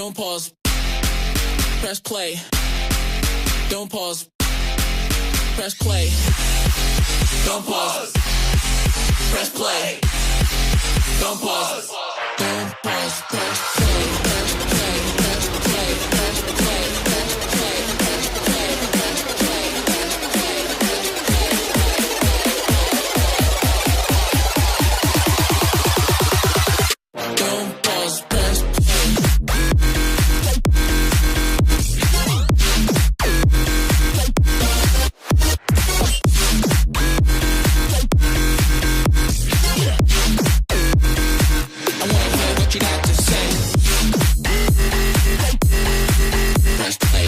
Don't pause. Press play. Don't pause. Press play. Don't pause. Press play. Don't pause. Don't pause. Press play. Press play. Press play. Press play. Press play. Press play. Press play. Press play. Press play. Don't pause. Press play. I wanna hear what you got to say. Press play.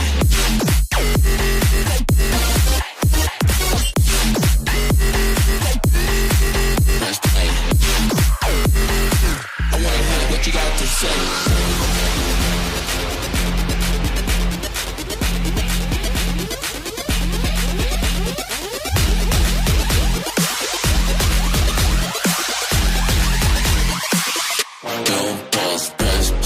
Press play. I wanna hear what you got to say. Don't pause, press play.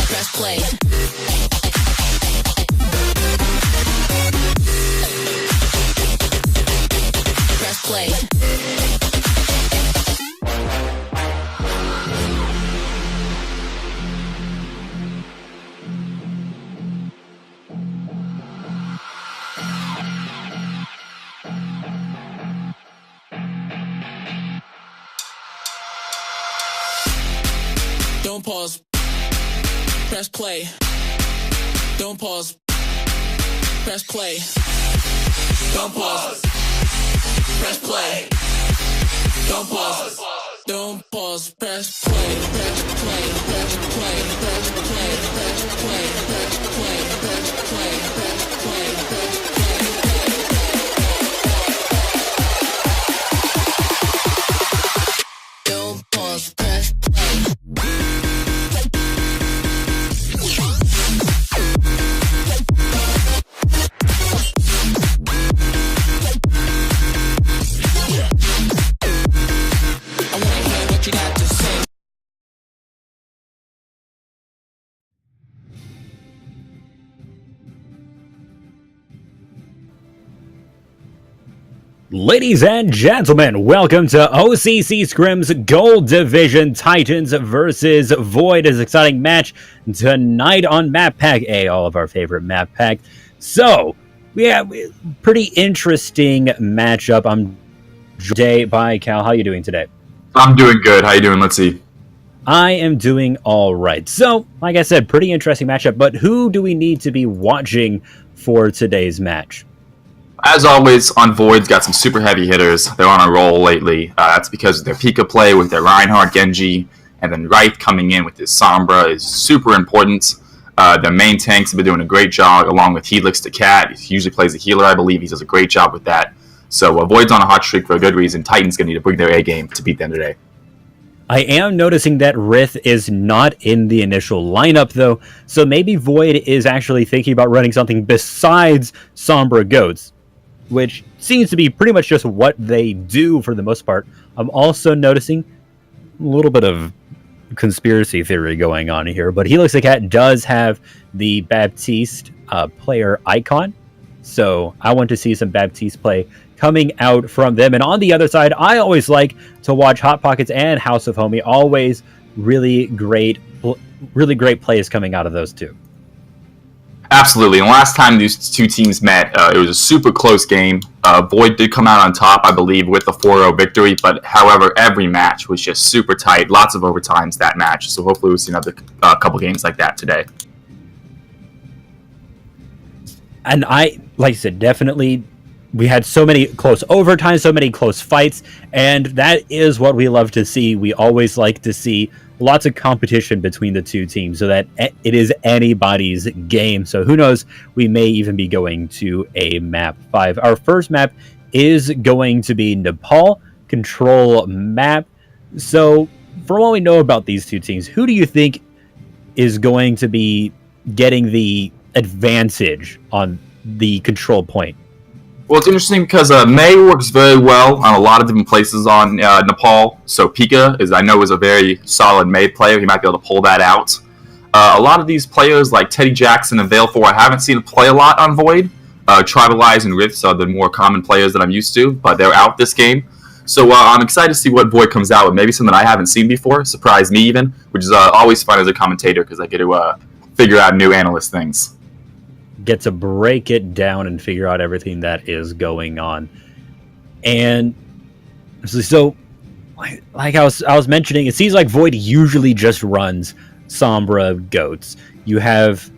Press play. Press play. Don't pause. Press play. Don't pause. Press play. Don't pause. Press play. Don't pause. Don't pause. Press play. Press play. Press play. Press play. Press play. Press play. Press play. Press play. Press play. Don't pause. Press play. I wanna hear what you got to say. Ladies and gentlemen, welcome to O.C.C. Scrim's Gold Division Titans versus Void. Is an exciting match tonight on Map Pack A, all of our favorite map pack. So, we have a pretty interesting matchup. I'm Jay by Cal. How are you doing today? I'm doing good. How you doing? Let's see. I am doing all right. So, like I said, pretty interesting matchup, but who do we need to be watching for today's match? As always, on Void's got some super heavy hitters. They're on a roll lately. That's because of their Pika play with their Reinhardt, Genji, and then Wright coming in with his Sombra is super important. Their main tanks have been doing a great job, along with Helix the Cat. He usually plays a healer, I believe. He does a great job with that. So Void's on a hot streak for a good reason. Titans going to need to bring their A game to beat them today. I am noticing that Rith is not in the initial lineup, though, so maybe Void is actually thinking about running something besides Sombra Goats, which seems to be pretty much just what they do for the most part. I'm also noticing a little bit of conspiracy theory going on here, but Helix the Cat does have the Baptiste player icon, so I want to see some Baptiste play coming out from them. And on the other side, I always like to watch Hot Pockets and House of Homie. Always really great plays coming out of those two. Absolutely. And last time these two teams met, it was a super close game. Void did come out on top, I believe, with the 4-0 victory. But however, every match was just super tight. Lots of overtimes that match. So hopefully we'll see another couple games like that today. And like I said, definitely we had so many close overtime, so many close fights, and that is what we love to see. We always like to see lots of competition between the two teams so that it is anybody's game. So who knows, we may even be going to a map 5. Our first map is going to be Nepal control map. So from what we know about these two teams, who do you think is going to be getting the advantage on the control point? Well, it's interesting because May works very well on a lot of different places on Nepal. So Pika is a very solid May player. He might be able to pull that out. A lot of these players like Teddy Jackson and Vale4, I haven't seen play a lot on Void. Tribalize and Rifts are the more common players that I'm used to, but they're out this game. So I'm excited to see what Void comes out with. Maybe something I haven't seen before, surprise me even, which is always fun as a commentator because I get to figure out new analyst things. Get to break it down and figure out everything that is going on. And so like I was mentioning, it seems like Void usually just runs Sombra Goats. You have,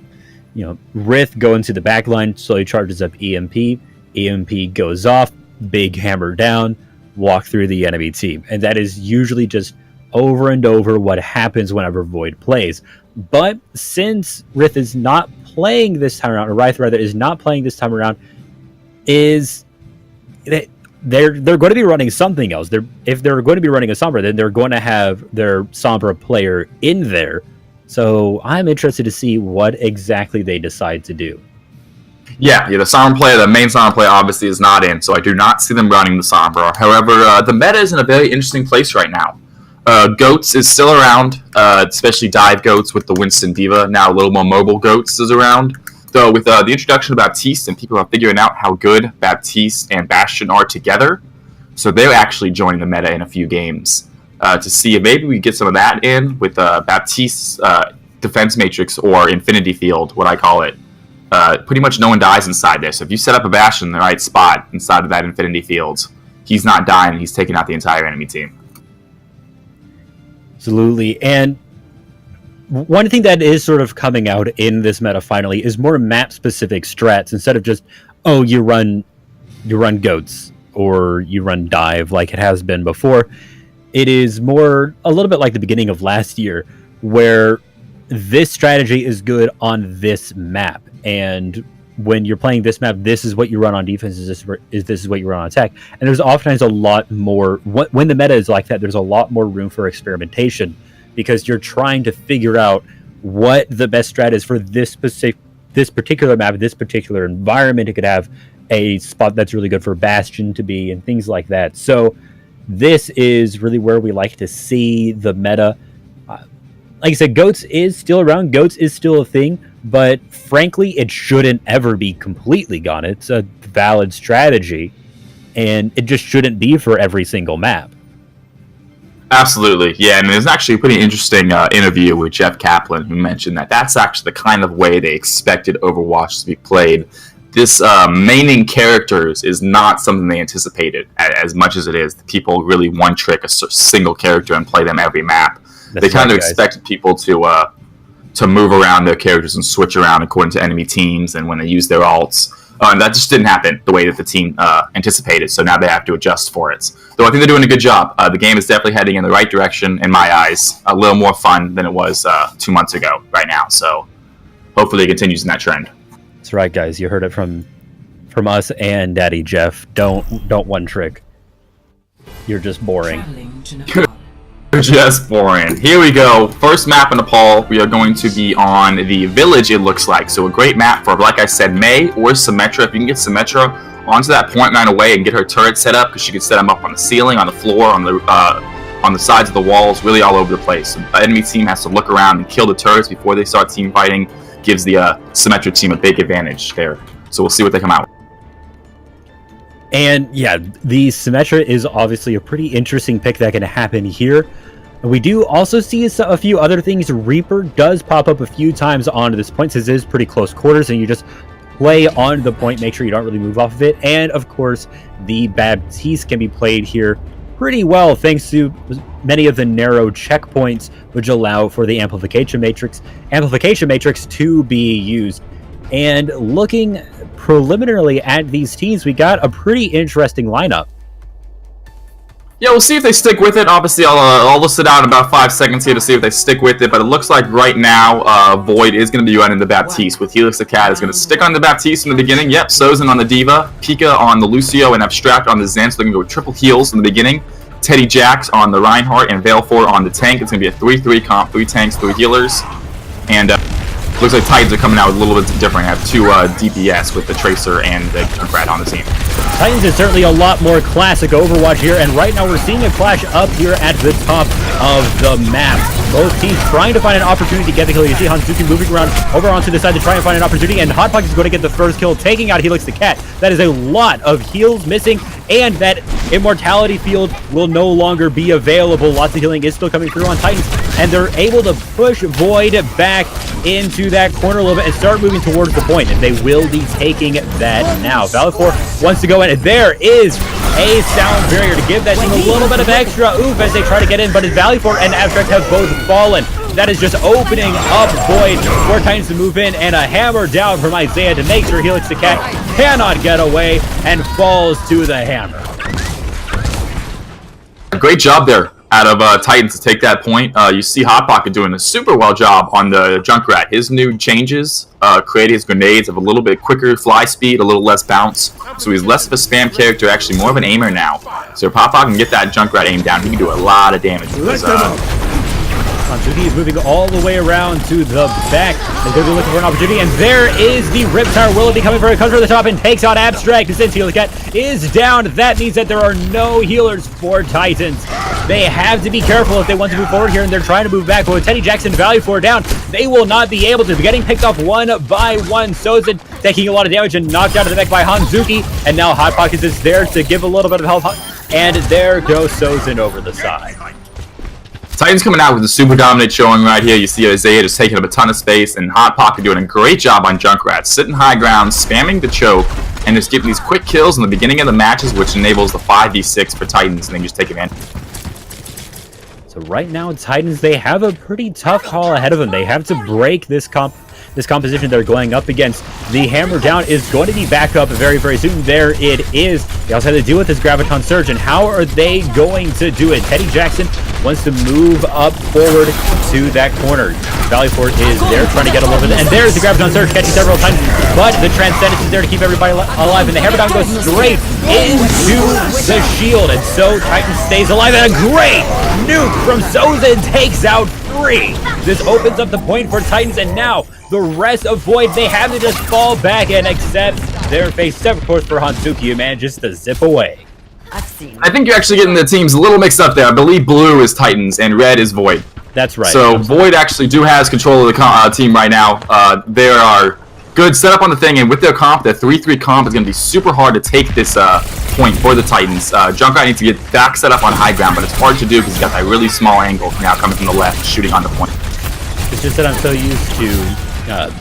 Rith go into the back line, slowly charges up EMP goes off, big hammer down, walk through the enemy team. And that is usually just over and over what happens whenever Void plays. But since Rith is not playing this time around, or Ryth rather is not playing this time around, they're going to be running something else. If they're going to be running a Sombra, then they're going to have their Sombra player in there. So I'm interested to see what exactly they decide to do. Yeah, the Sombra player, the main Sombra player obviously is not in, so I do not see them running the Sombra. However, the meta is in a very interesting place right now. Goats is still around, especially dive Goats with the Winston Diva. Now a little more mobile Goats is around. Though with the introduction of Baptiste and people are figuring out how good Baptiste and Bastion are together, so they're actually joining the meta in a few games to see if maybe we get some of that in with Baptiste's defense matrix or infinity field, what I call it. Pretty much no one dies inside there. So if you set up a Bastion in the right spot inside of that infinity field, he's not dying. He's taking out the entire enemy team. Absolutely. And one thing that is sort of coming out in this meta finally is more map-specific strats instead of just, you run Goats or you run Dive like it has been before. It is more a little bit like the beginning of last year where this strategy is good on this map. And when you're playing this map, this is what you run on defense, this is what you run on attack. And there's oftentimes a lot more, when the meta is like that, there's a lot more room for experimentation because you're trying to figure out what the best strat is for this particular map, this particular environment. It could have a spot that's really good for Bastion to be and things like that. So this is really where we like to see the meta. Like I said, Goats is still around. Goats is still a thing. But frankly, it shouldn't ever be completely gone. It's a valid strategy, and it just shouldn't be for every single map. Absolutely, yeah. And there's actually a pretty interesting interview with Jeff Kaplan who mentioned that that's actually the kind of way they expected Overwatch to be played. This maining characters is not something they anticipated as much as it is. People really one-trick a single character and play them every map. They kind of expected people to move around their characters and switch around according to enemy teams and when they use their ults. And that just didn't happen the way that the team anticipated, so now they have to adjust for it. Though I think they're doing a good job. The game is definitely heading in the right direction, in my eyes. A little more fun than it was 2 months ago right now, so hopefully it continues in that trend. That's right, guys. You heard it from us and Daddy Jeff. Don't one trick. You're just boring. Just boring. Here we go. First map in Nepal. We are going to be on the village, it looks like. So a great map for, like I said, May or Symmetra. If you can get Symmetra onto that point line away and get her turret set up, because she can set them up on the ceiling, on the floor, on the sides of the walls, really all over the place. So the enemy team has to look around and kill the turrets before they start team fighting. Gives the Symmetra team a big advantage there. So we'll see what they come out with. And yeah, the Symmetra is obviously a pretty interesting pick that can happen here. We do also see a few other things. Reaper does pop up a few times onto this point since it is pretty close quarters and you just play on the point, make sure you don't really move off of it. And of course, the Baptiste can be played here pretty well thanks to many of the narrow checkpoints which allow for the amplification matrix to be used. And looking preliminarily at these teams, we got a pretty interesting lineup. Yeah, we'll see if they stick with it. Obviously, I'll list it out in about 5 seconds here to see if they stick with it. But it looks like right now, Void is going to be running the Baptiste. With Helix the Cat is going to stick on the Baptiste in the beginning. Yep, Sozin on the Diva, Pika on the Lucio, and Abstract on the Zen. So they're going to go with triple heals in the beginning. Teddy Jax on the Reinhardt and Valefor on the tank. It's going to be a 3-3 comp, 3 tanks, 3 healers. And looks like Titans are coming out with a little bit different. I have 2 DPS with the Tracer and the Junkrat on the team. Titans is certainly a lot more classic Overwatch here, and right now we're seeing a clash up here at the top of the map. Both teams trying to find an opportunity to get the kill. You see Hanzuki moving around over onto the side to try and find an opportunity, and Hot Pocket is going to get the first kill, taking out Helix the Cat. That is a lot of heals missing, and that Immortality field will no longer be available. Lots of healing is still coming through on Titans, and they're able to push Void back into that corner a little bit and start moving towards the point, and they will be taking that now. Valefor wants to go in, and there is a sound barrier to give that team a little bit of extra oof as they try to get in, but as Valefor and Abstract have both fallen, that is just opening up Void for Titans to move in, and a hammer down from Isaiah to make sure Helix the Cat cannot get away and falls to the hammer. Great job there out of Titans to take that point. You see Hot Pocket doing a super well job on the Junkrat. His new changes creating his grenades of a little bit quicker fly speed, a little less bounce. So he's less of a spam character, actually more of an aimer now. So if Hot Pocket can get that Junkrat aim down, he can do a lot of damage. Hanzuki is moving all the way around to the back. They're going to be looking for an opportunity, and there is the Riptire. Will it be coming for a comes from the top and takes out Abstract? And since Helix Cat is down, that means that there are no healers for Titans. They have to be careful if they want to move forward here, and they're trying to move back. But with Teddy Jackson Valefor down, they will not be able to. Getting picked off one by one. Sozin taking a lot of damage and knocked out of the back by Hanzuki, and now Hot Pockets is there to give a little bit of help. And there goes Sozin over the side. Titans coming out with a super dominant showing right here. You see Isaiah just taking up a ton of space, and Hot Pocket doing a great job on Junkrat, sitting high ground, spamming the choke, and just getting these quick kills in the beginning of the matches, which enables the 5v6 for Titans, and they just take advantage. So right now, Titans, they have a pretty tough call ahead of them. They have to break this composition they're going up against. The hammer down is going to be back up very, very soon. There it is. They also have to deal with this Graviton Surge, and how are they going to do it? Teddy Jackson wants to move up forward to that corner. Valleyfort is there trying to get a little bit, and there's the Graviton Surge catching several times, but the Transcendence is there to keep everybody alive, and the hammer down goes straight into the shield, and so Titan stays alive, and a great nuke from Sozin takes out 3. This opens up the point for Titans, and now the rest of Void, they have to just fall back and accept their fate, except of course for Hanzuki, who manages to zip away. I think you're actually getting the teams a little mixed up there. I believe blue is Titans and red is Void. That's right. So Void actually has control of the team right now. They are good setup on the thing, and with their comp, the 3-3 comp is going to be super hard to take this point for the Titans. Junkrat needs to get back set up on high ground, but it's hard to do because he's got that really small angle now coming from the left, shooting on the point. It's just that I'm so used to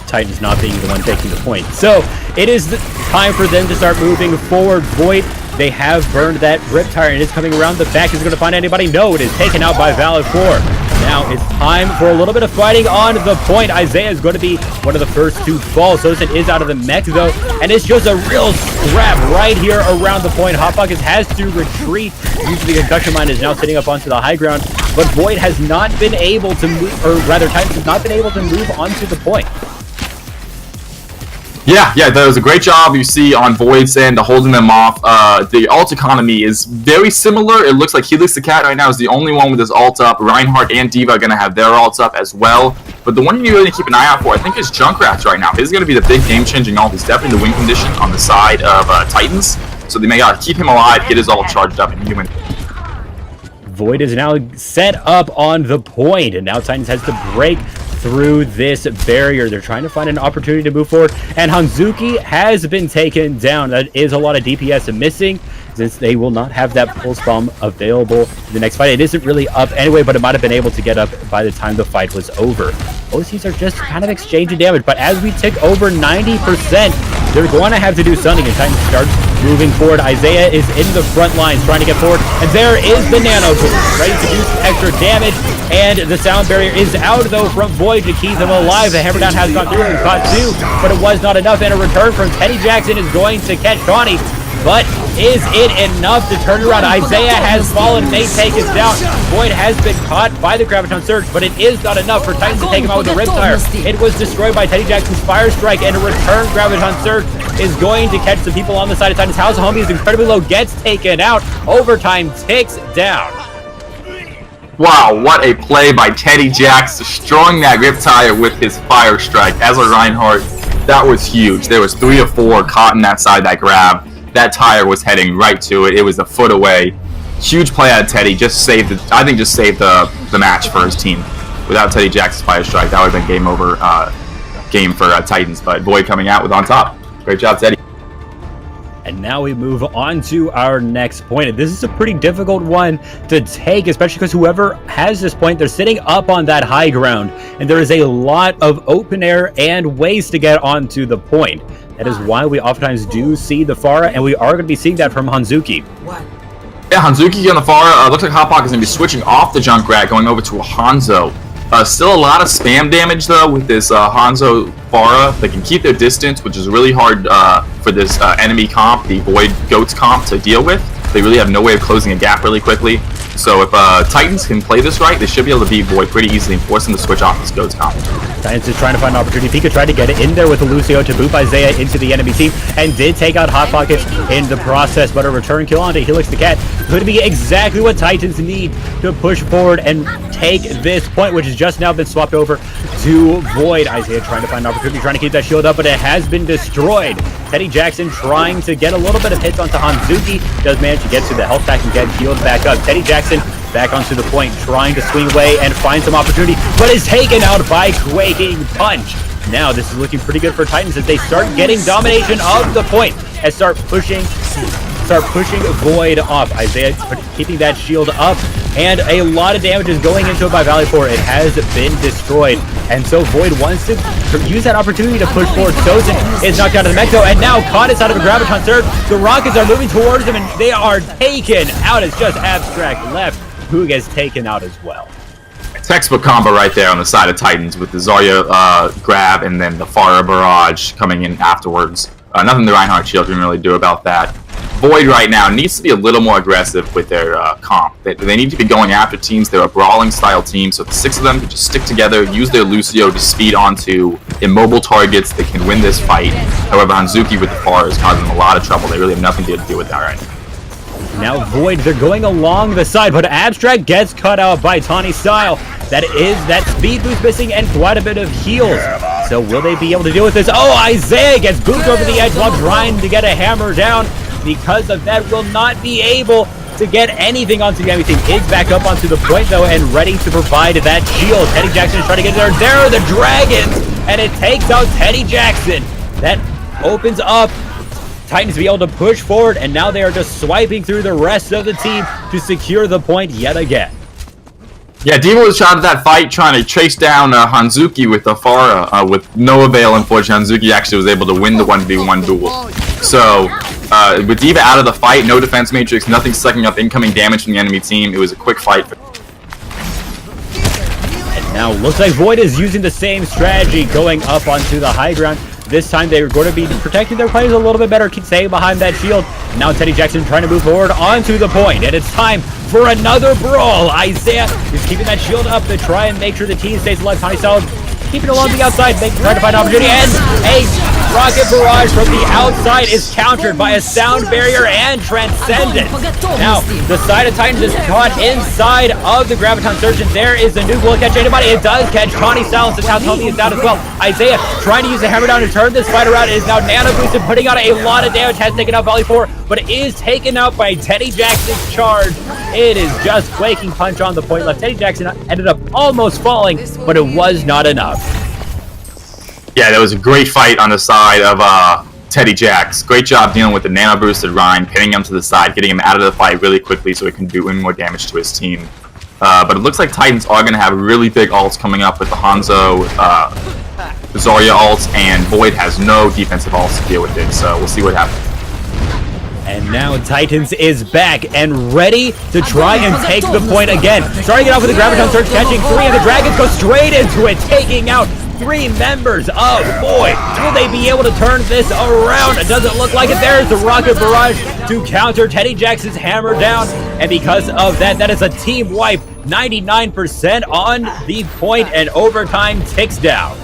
Titans not being the one taking the point. So it is time for them to start moving forward. Void, they have burned that Riptire, and it's coming around the back. Is it going to find anybody? No, it is taken out by Valefor. Now it's time for a little bit of fighting on the point. Isaiah is going to be one of the first to fall. Sozin is out of the mech though, and it's just a real scrap right here around the point. Hot Pockets has to retreat. Usually the concussion mine is now sitting up onto the high ground, but Void has not been able to move, or rather Titans has not been able to move onto the point. Yeah, that was a great job you see on Void's end, holding them off. The ult economy is very similar. It looks like Helix the Cat right now is the only one with his ult up. Reinhardt and D.Va are going to have their ults up as well. But the one you really keep an eye out for, I think, is Junkrat right now. His is going to be the big game-changing ult. He's definitely the win condition on the side of Titans. So they may gotta keep him alive, get his ult charged up, and human. Void is now set up on the point, and now Titans has to break through this barrier. They're trying to find an opportunity to move forward, and Hanzuki has been taken down. That is a lot of DPS missing, since they will not have that pulse bomb available in the next fight. It isn't really up anyway, but it might have been able to get up by the time the fight was over. OCs are just kind of exchanging damage, but as we tick over 90%, they're going to have to do something, and Titan starts moving forward. Isaiah is in the front lines trying to get forward, and there is the Nano Boost, ready to do some extra damage, and the sound barrier is out though from Void to keep him alive. The hammer down has gone through and caught 2, but it was not enough, and a return from Teddy Jackson is going to catch Shawnee. But is it enough to turn around? Isaiah has fallen, may take us down. Void has been caught by the Graviton Surge, but it is not enough for Titans to take him out with a Riptire. It was destroyed by Teddy Jackson's Fire Strike, and a return Graviton Surge is going to catch the people on the side of Titans. House Homie is incredibly low, gets taken out. Overtime ticks down. Wow, what a play by Teddy Jacks, destroying that Riptire with his Fire Strike. As a Reinhardt, that was huge. There was 3 or 4 caught in that side that grab. That tire was heading right to it. It was a foot away. Huge play out of Teddy. Just saved the match for his team. Without Teddy Jacks' Fire Strike, that would have been game over game for Titans. But Void coming out with on top. Great job, Teddy. And now we move on to our next point. And this is a pretty difficult one to take, especially because whoever has this point, they're sitting up on that high ground. And there is a lot of open air and ways to get onto the point. That is why we oftentimes do see the Pharah, and we are going to be seeing that from Hanzuki. Yeah, Hanzuki on the Pharah. Looks like Hotpocket is going to be switching off the Junkrat, going over to a Hanzo. Still a lot of spam damage, though, with this Hanzo Pharah. They can keep their distance, which is really hard for this enemy comp, the Void Goats comp, to deal with. They really have no way of closing a gap really quickly. So if Titans can play this right, they should be able to beat Void pretty easily and force them to switch off this Goats comp. Titans is trying to find an opportunity. Pika tried to get it in there with a Lucio to boot Isaiah into the enemy team and did take out Hot Pocket in the process, but a return kill onto Helix the Cat could be exactly what Titans need to push forward and take this point, which has just now been swapped over to Void. Isaiah trying to find an opportunity, trying to keep that shield up, but it has been destroyed. Teddy Jackson trying to get a little bit of hits onto Hanzuki, does manage to get to the health pack and get healed back up. Teddy Jackson back onto the point, trying to swing away and find some opportunity, but is taken out by Quaking Punch. Now this is looking pretty good for Titans as they start getting domination of the point and start pushing Void off. Isaiah keeping that shield up, and a lot of damage is going into it by Valley 4. It has been destroyed, and so Void wants to use that opportunity to push forward. Sozin is knocked out of the Mecto, and now caught inside of a Graviton Surge. The Rockets are moving towards him, and they are taken out. It's just Abstract left, who gets taken out as well. Textbook combo right there on the side of Titans with the Zarya grab and then the Pharah barrage coming in afterwards. Nothing the Reinhardt shield can really do about that. Void right now needs to be a little more aggressive with their comp. They need to be going after teams. They're a brawling style team, so the 6 of them can just stick together, use their Lucio to speed onto immobile targets that can win this fight. However, Hanzuki with the Pharah is causing them a lot of trouble. They really have nothing to do with that right now. Now Void, they're going along the side, but Abstract gets cut out by Tawny Style. That speed boost missing and quite a bit of heals. So will they be able to deal with this? Oh, Isaiah gets booped over the edge while trying to get a hammer down. Because of that, will not be able to get anything onto the enemy team. Is back up onto the point, though, and ready to provide that shield. Teddy Jackson is trying to get there. There are the Dragons, and it takes out Teddy Jackson. That opens up Titans to be able to push forward, and now they are just swiping through the rest of the team to secure the point yet again. Yeah, Devo was out of that fight trying to chase down Hanzuki with the Pharah with no avail. Unfortunately, Hanzuki actually was able to win the 1v1 duel. So, with D.Va out of the fight, no defense matrix, nothing sucking up incoming damage from the enemy team, it was a quick fight. And now looks like Void is using the same strategy, going up onto the high ground. This time they're going to be protecting their players a little bit better, staying behind that shield. Now Teddy Jackson trying to move forward onto the point, and it's time for another brawl. Isaiah is keeping that shield up to try and make sure the team stays alive. Tiny Style keeping along the outside, trying to find an opportunity, and a rocket barrage from the outside is countered by a sound barrier and Transcendence. Now, the side of Titans is caught inside of the Graviton Surge, and there is a nuke. Will it catch anybody? It does catch Tawny Style, and House Homie is down as well. Isaiah trying to use the hammer down to turn this fight around. It is now nano boosted, putting out a lot of damage, has taken out Valley 4, but it is taken out by Teddy Jackson's charge. It is just Quaking Punch on the point left. Teddy Jackson ended up almost falling, but it was not enough. Yeah, that was a great fight on the side of Teddy Jacks. Great job dealing with the nano boosted Rhine, pinning him to the side, getting him out of the fight really quickly so he can do more damage to his team. But it looks like Titans are going to have really big ults coming up with the Hanzo, Zarya ults, and Void has no defensive ults to deal with it, so we'll see what happens. And now Titans is back and ready to try and take the point again. Starting it off with the Graviton Surge, catching 3, and the Dragons go straight into it, taking out 3 members of Void. Will they be able to turn this around? It doesn't look like it. There's the rocket barrage to counter Teddy Jackson's hammer down. And because of that, that is a team wipe. 99% on the point, and overtime ticks down.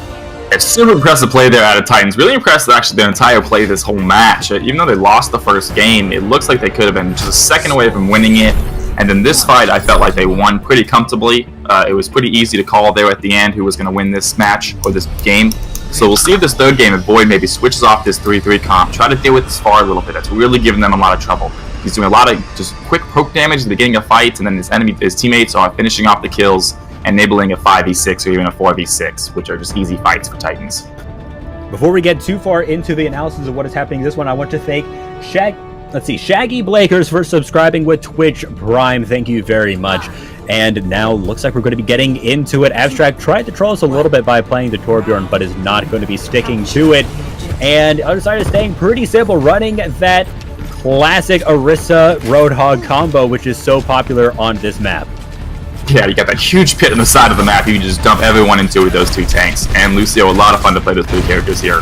It's super impressive play there out of Titans. Really impressive, actually, their entire play this whole match. Even though they lost the first game, it looks like they could have been just a second away from winning it. And then this fight, I felt like they won pretty comfortably. It was pretty easy to call there at the end who was going to win this match or this game. So we'll see if this third game, if Void maybe switches off this 3-3 comp, try to deal with this far a little bit. That's really giving them a lot of trouble. He's doing a lot of just quick poke damage at the beginning of fights, and then his teammates are finishing off the kills, enabling a 5v6 or even a 4v6, which are just easy fights for Titans. Before we get too far into the analysis of what is happening in this one, I want to thank Shaggy Blakers for subscribing with Twitch Prime. Thank you very much. And now looks like we're going to be getting into it. Abstract tried to troll us a little bit by playing the Torbjorn, but is not going to be sticking to it. And other side is staying pretty simple, running that classic Orisa Roadhog combo, which is so popular on this map. Yeah, you got that huge pit on the side of the map. You can just dump everyone into with those 2 tanks. And Lucio, a lot of fun to play those 3 characters here.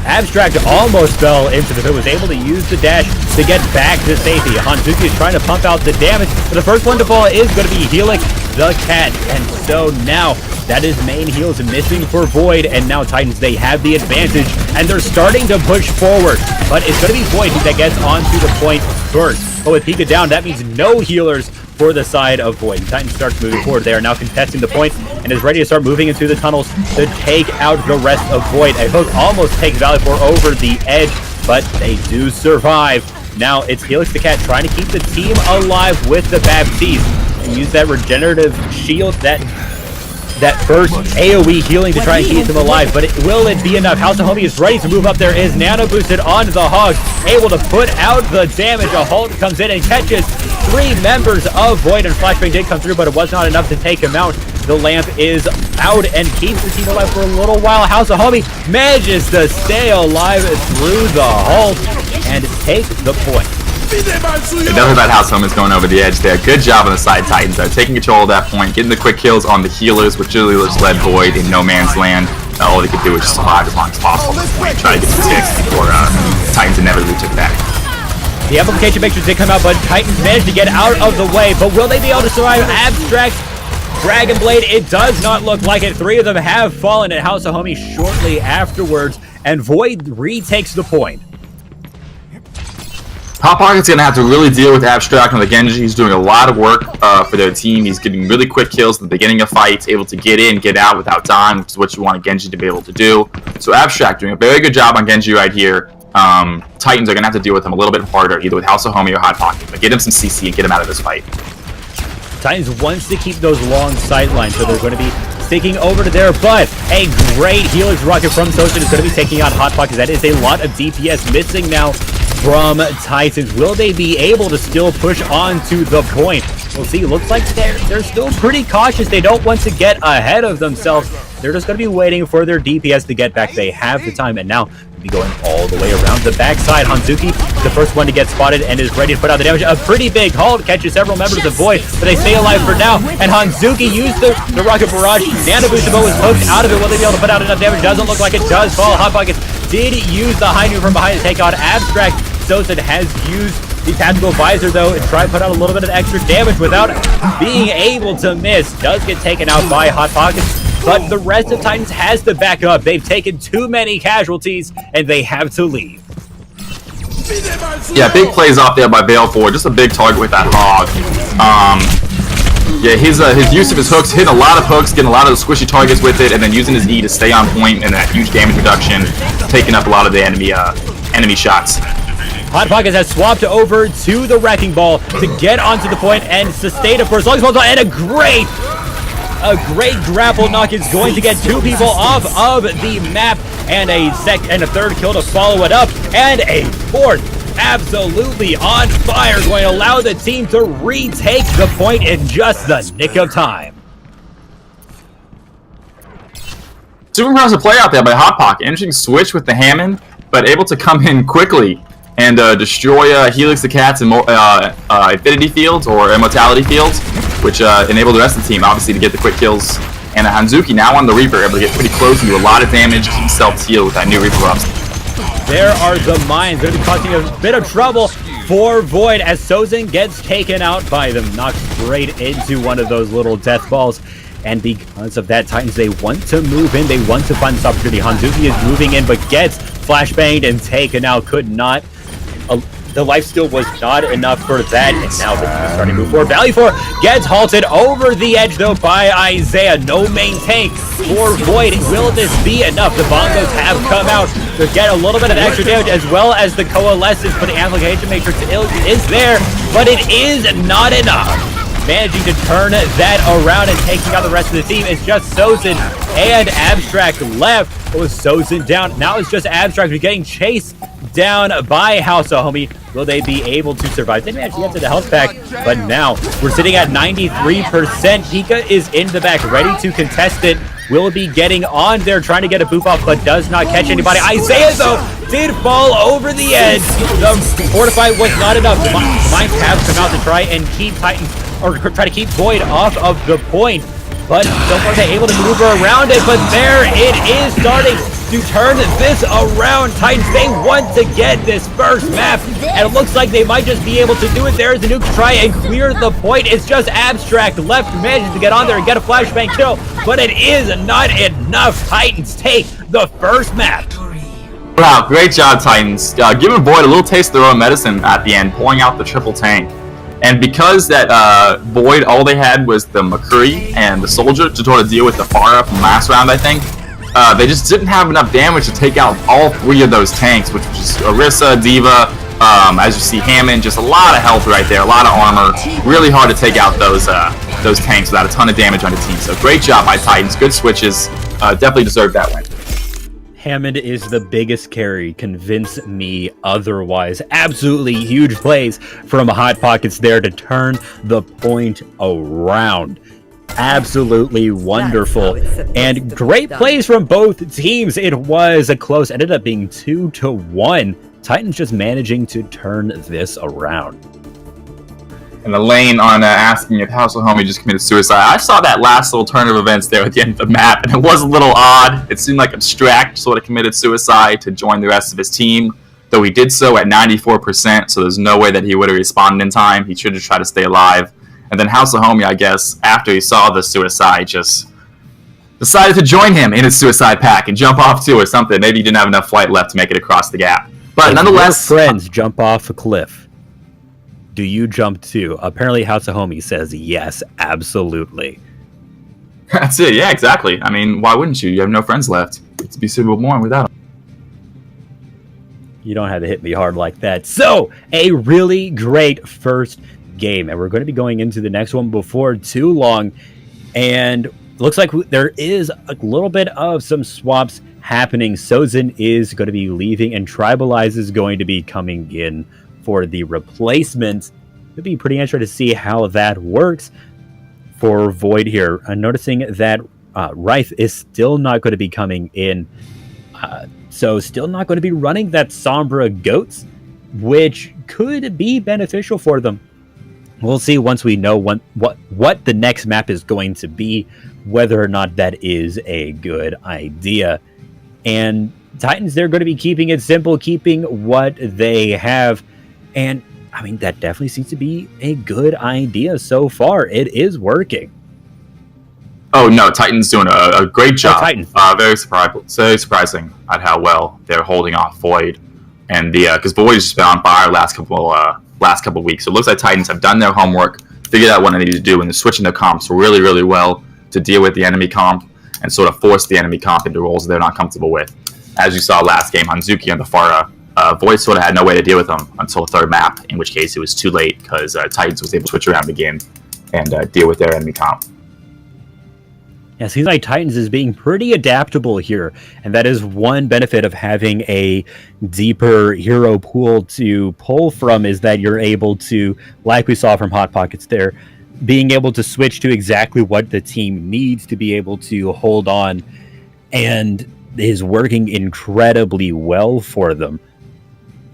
Abstract almost fell into the pit, was able to use the dash to get back to safety. Hanzuki is trying to pump out the damage, but the first one to fall is going to be Helix the Cat. And so now that is main heals missing for Void, and now Titans, they have the advantage, and they're starting to push forward. But it's going to be Void that gets onto the point first. But with Pika down, that means no healers for the side of Void. Titans starts moving forward. They are now contesting the point and is ready to start moving into the tunnels to take out the rest of Void. A hook almost takes Valley 4 over the edge, but they do survive. Now it's Helix the Cat trying to keep the team alive with the Baptiste and use that regenerative shield, that first AoE healing to try and keep them alive, but will it be enough? House of Homie is ready to move up. There is nano boosted on the Hog, able to put out the damage. A Halt comes in and catches 3 members of Void, and Flashbang did come through, but it was not enough to take him out. The lamp is out and keeps the team alive for a little while. House of Homie manages to stay alive through the Halt and take the point. Definitely that House Home is going over the edge there. Good job on the side Titans there, taking control of that point, getting the quick kills on the healers, which really just led Void in no man's land. All they could do was just survive as long as possible at this point, try to get the ticks before Titans inevitably took that. The amplification mixtures did come out, but Titans managed to get out of the way. But will they be able to survive? Abstract Dragon Blade, it does not look like it. 3 of them have fallen at House of Homie shortly afterwards, and Void retakes the point. Hot Pocket's going to have to really deal with Abstract on the Genji. He's doing a lot of work for their team. He's getting really quick kills at the beginning of fights, able to get in, get out without dying, which is what you want a Genji to be able to do. So Abstract doing a very good job on Genji right here. Titans are going to have to deal with him a little bit harder, either with House of Homie or Hot Pocket, but get him some CC and get him out of this fight. Titans wants to keep those long sight lines, so they're going to be sticking over to there, but a great Helix rocket from Sosin is going to be taking out Hot Pocket. That is a lot of DPS missing now from Titans. Will they be able to still push on to the point? We'll see. Looks like they're still pretty cautious. They don't want to get ahead of themselves. They're just going to be waiting for their DPS to get back. They have the time, and now be going all the way around the backside. Hanzuki, the first one to get spotted and is ready to put out the damage. A pretty big Halt catches several members of Void, but they stay alive for now. And Hanzuki used the rocket barrage. Nano boost was hooked out of it. Will they be able to put out enough damage? Doesn't look like it does fall. Hot Pockets did use the high noon from behind to take out Abstract. Sosin has used the tactical visor though and try to put out a little bit of extra damage without being able to miss. Does get taken out by Hot Pockets, but the rest of Titans has to back up. They've taken too many casualties and they have to leave. Yeah, big plays off there by Baleful. Just a big target with that Hog. Yeah, his use of his hooks, hitting a lot of hooks, getting a lot of the squishy targets with it, and then using his E to stay on point and that huge damage reduction, taking up a lot of the enemy shots. Hot Pockets has swapped over to the Wrecking Ball to get onto the point and sustain it for as long as possible, and a great grapple knock is going to get 2 people off of the map, and a third kill to follow it up, and a 4th absolutely on fire, going to allow the team to retake the point in just the nick of time. Super impressive play out there by Hot Pocket. Interesting switch with the Hammond, but able to come in quickly and destroy Helix the Cat's Infinity Fields or Immortality Fields, which enabled the rest of the team, obviously, to get the quick kills And Hanzuki now on the Reaper, able to get pretty close and do a lot of damage, keep self-heal with that new Reaper up. There are the mines going to be causing a bit of trouble for Void as Sozin gets taken out by them, knocked straight into one of those little death balls. And because of that, Titans, they want to move in. They want to find this opportunity. Hanzuki is moving in, but gets flashbanged and taken out. Could not. The lifesteal was not enough for that. And now the team is starting to move forward. Valley 4 gets halted over the edge, though, by Isaiah. No main tank for Void. Will this be enough? The bongos have come out to get a little bit of extra damage, as well as the coalescence, but the amplification matrix is there, but it is not enough. Managing to turn that around and taking out the rest of the team is just Sozin and Abstract left. It was Sozin down. Now it's just Abstract getting chased down by House of Homie. Will they be able to survive? They managed to get to the health pack, but now we're sitting at 93%. Pika is in the back, ready to contest it. Will be getting on there, trying to get a boop off, but does not catch anybody. Isaiah, though, did fall over the edge. The Fortify was not enough. The mines have come out to try and keep Titans, or try to keep Void off of the point, but so far they're able to maneuver around it, but there it is starting to turn this around. Titans, they want to get this first map, and it looks like they might just be able to do it. There's a nuke to try and clear the point. It's just Abstract left, manages to get on there and get a flashbang kill, but it is not enough. Titans take the first map. Wow, great job, Titans. Giving Void a little taste of their own medicine at the end, pulling out the triple tank. And because that Void, all they had was the McCree and the Soldier to sort of deal with the Pharah from last round, I think, they just didn't have enough damage to take out all three of those tanks, which was just Orisa, D.Va, as you see, Hammond, just a lot of health right there, a lot of armor. Really hard to take out those tanks without a ton of damage on the team. So great job by Titans, good switches, definitely deserved that win. Hammond is the biggest carry. Convince me otherwise. Absolutely huge plays from Hot Pockets there to turn the point around. Absolutely wonderful. And great plays from both teams. It was a close, ended up being 2-1. Titans just managing to turn this around. And the lane on asking if House of Homie just committed suicide. I saw that last little turn of events there at the end of the map, and it was a little odd. It seemed like Abstract sort of committed suicide to join the rest of his team, though he did so at 94%, so there's no way that he would have responded in time. He should have tried to stay alive. And then House of Homie, I guess, after he saw the suicide, just decided to join him in his suicide pack and jump off too or something. Maybe he didn't have enough flight left to make it across the gap. But if nonetheless, your friends jump off a cliff, do you jump too? Apparently House of Homie says yes, absolutely. That's it, yeah, exactly. I mean, why wouldn't you? You have no friends left. It's be super boring without them. You don't have to hit me hard like that. So, a really great first game, and we're going to be going into the next one before too long, and looks like there is a little bit of some swaps happening. Sozin is going to be leaving, and Tribalize is going to be coming in for the replacement. It'll be pretty interesting to see how that works for Void here. I'm noticing that Rife is still not going to be coming in, so still not going to be running that Sombra Goats, which could be beneficial for them. We'll see once we know what the next map is going to be, whether or not that is a good idea. And Titans, they're going to be keeping it simple, keeping what they have. And, I mean, that definitely seems to be a good idea so far. It is working. Oh, no, Titans doing a great job. Titans. Very surprising at how well they're holding off Void. And because Void has just been on fire last couple weeks. So it looks like Titans have done their homework, figured out what they need to do, and they're switching their comps really, really well to deal with the enemy comp and sort of force the enemy comp into roles they're not comfortable with. As you saw last game, Hanzuki on the Pharah, Void sort of had no way to deal with them until the third map, in which case it was too late because Titans was able to switch around again and deal with their enemy comp. Yeah, it seems like Titans is being pretty adaptable here, and that is one benefit of having a deeper hero pool to pull from, is that you're able to, like we saw from Hot Pockets there, being able to switch to exactly what the team needs to be able to hold on, and is working incredibly well for them.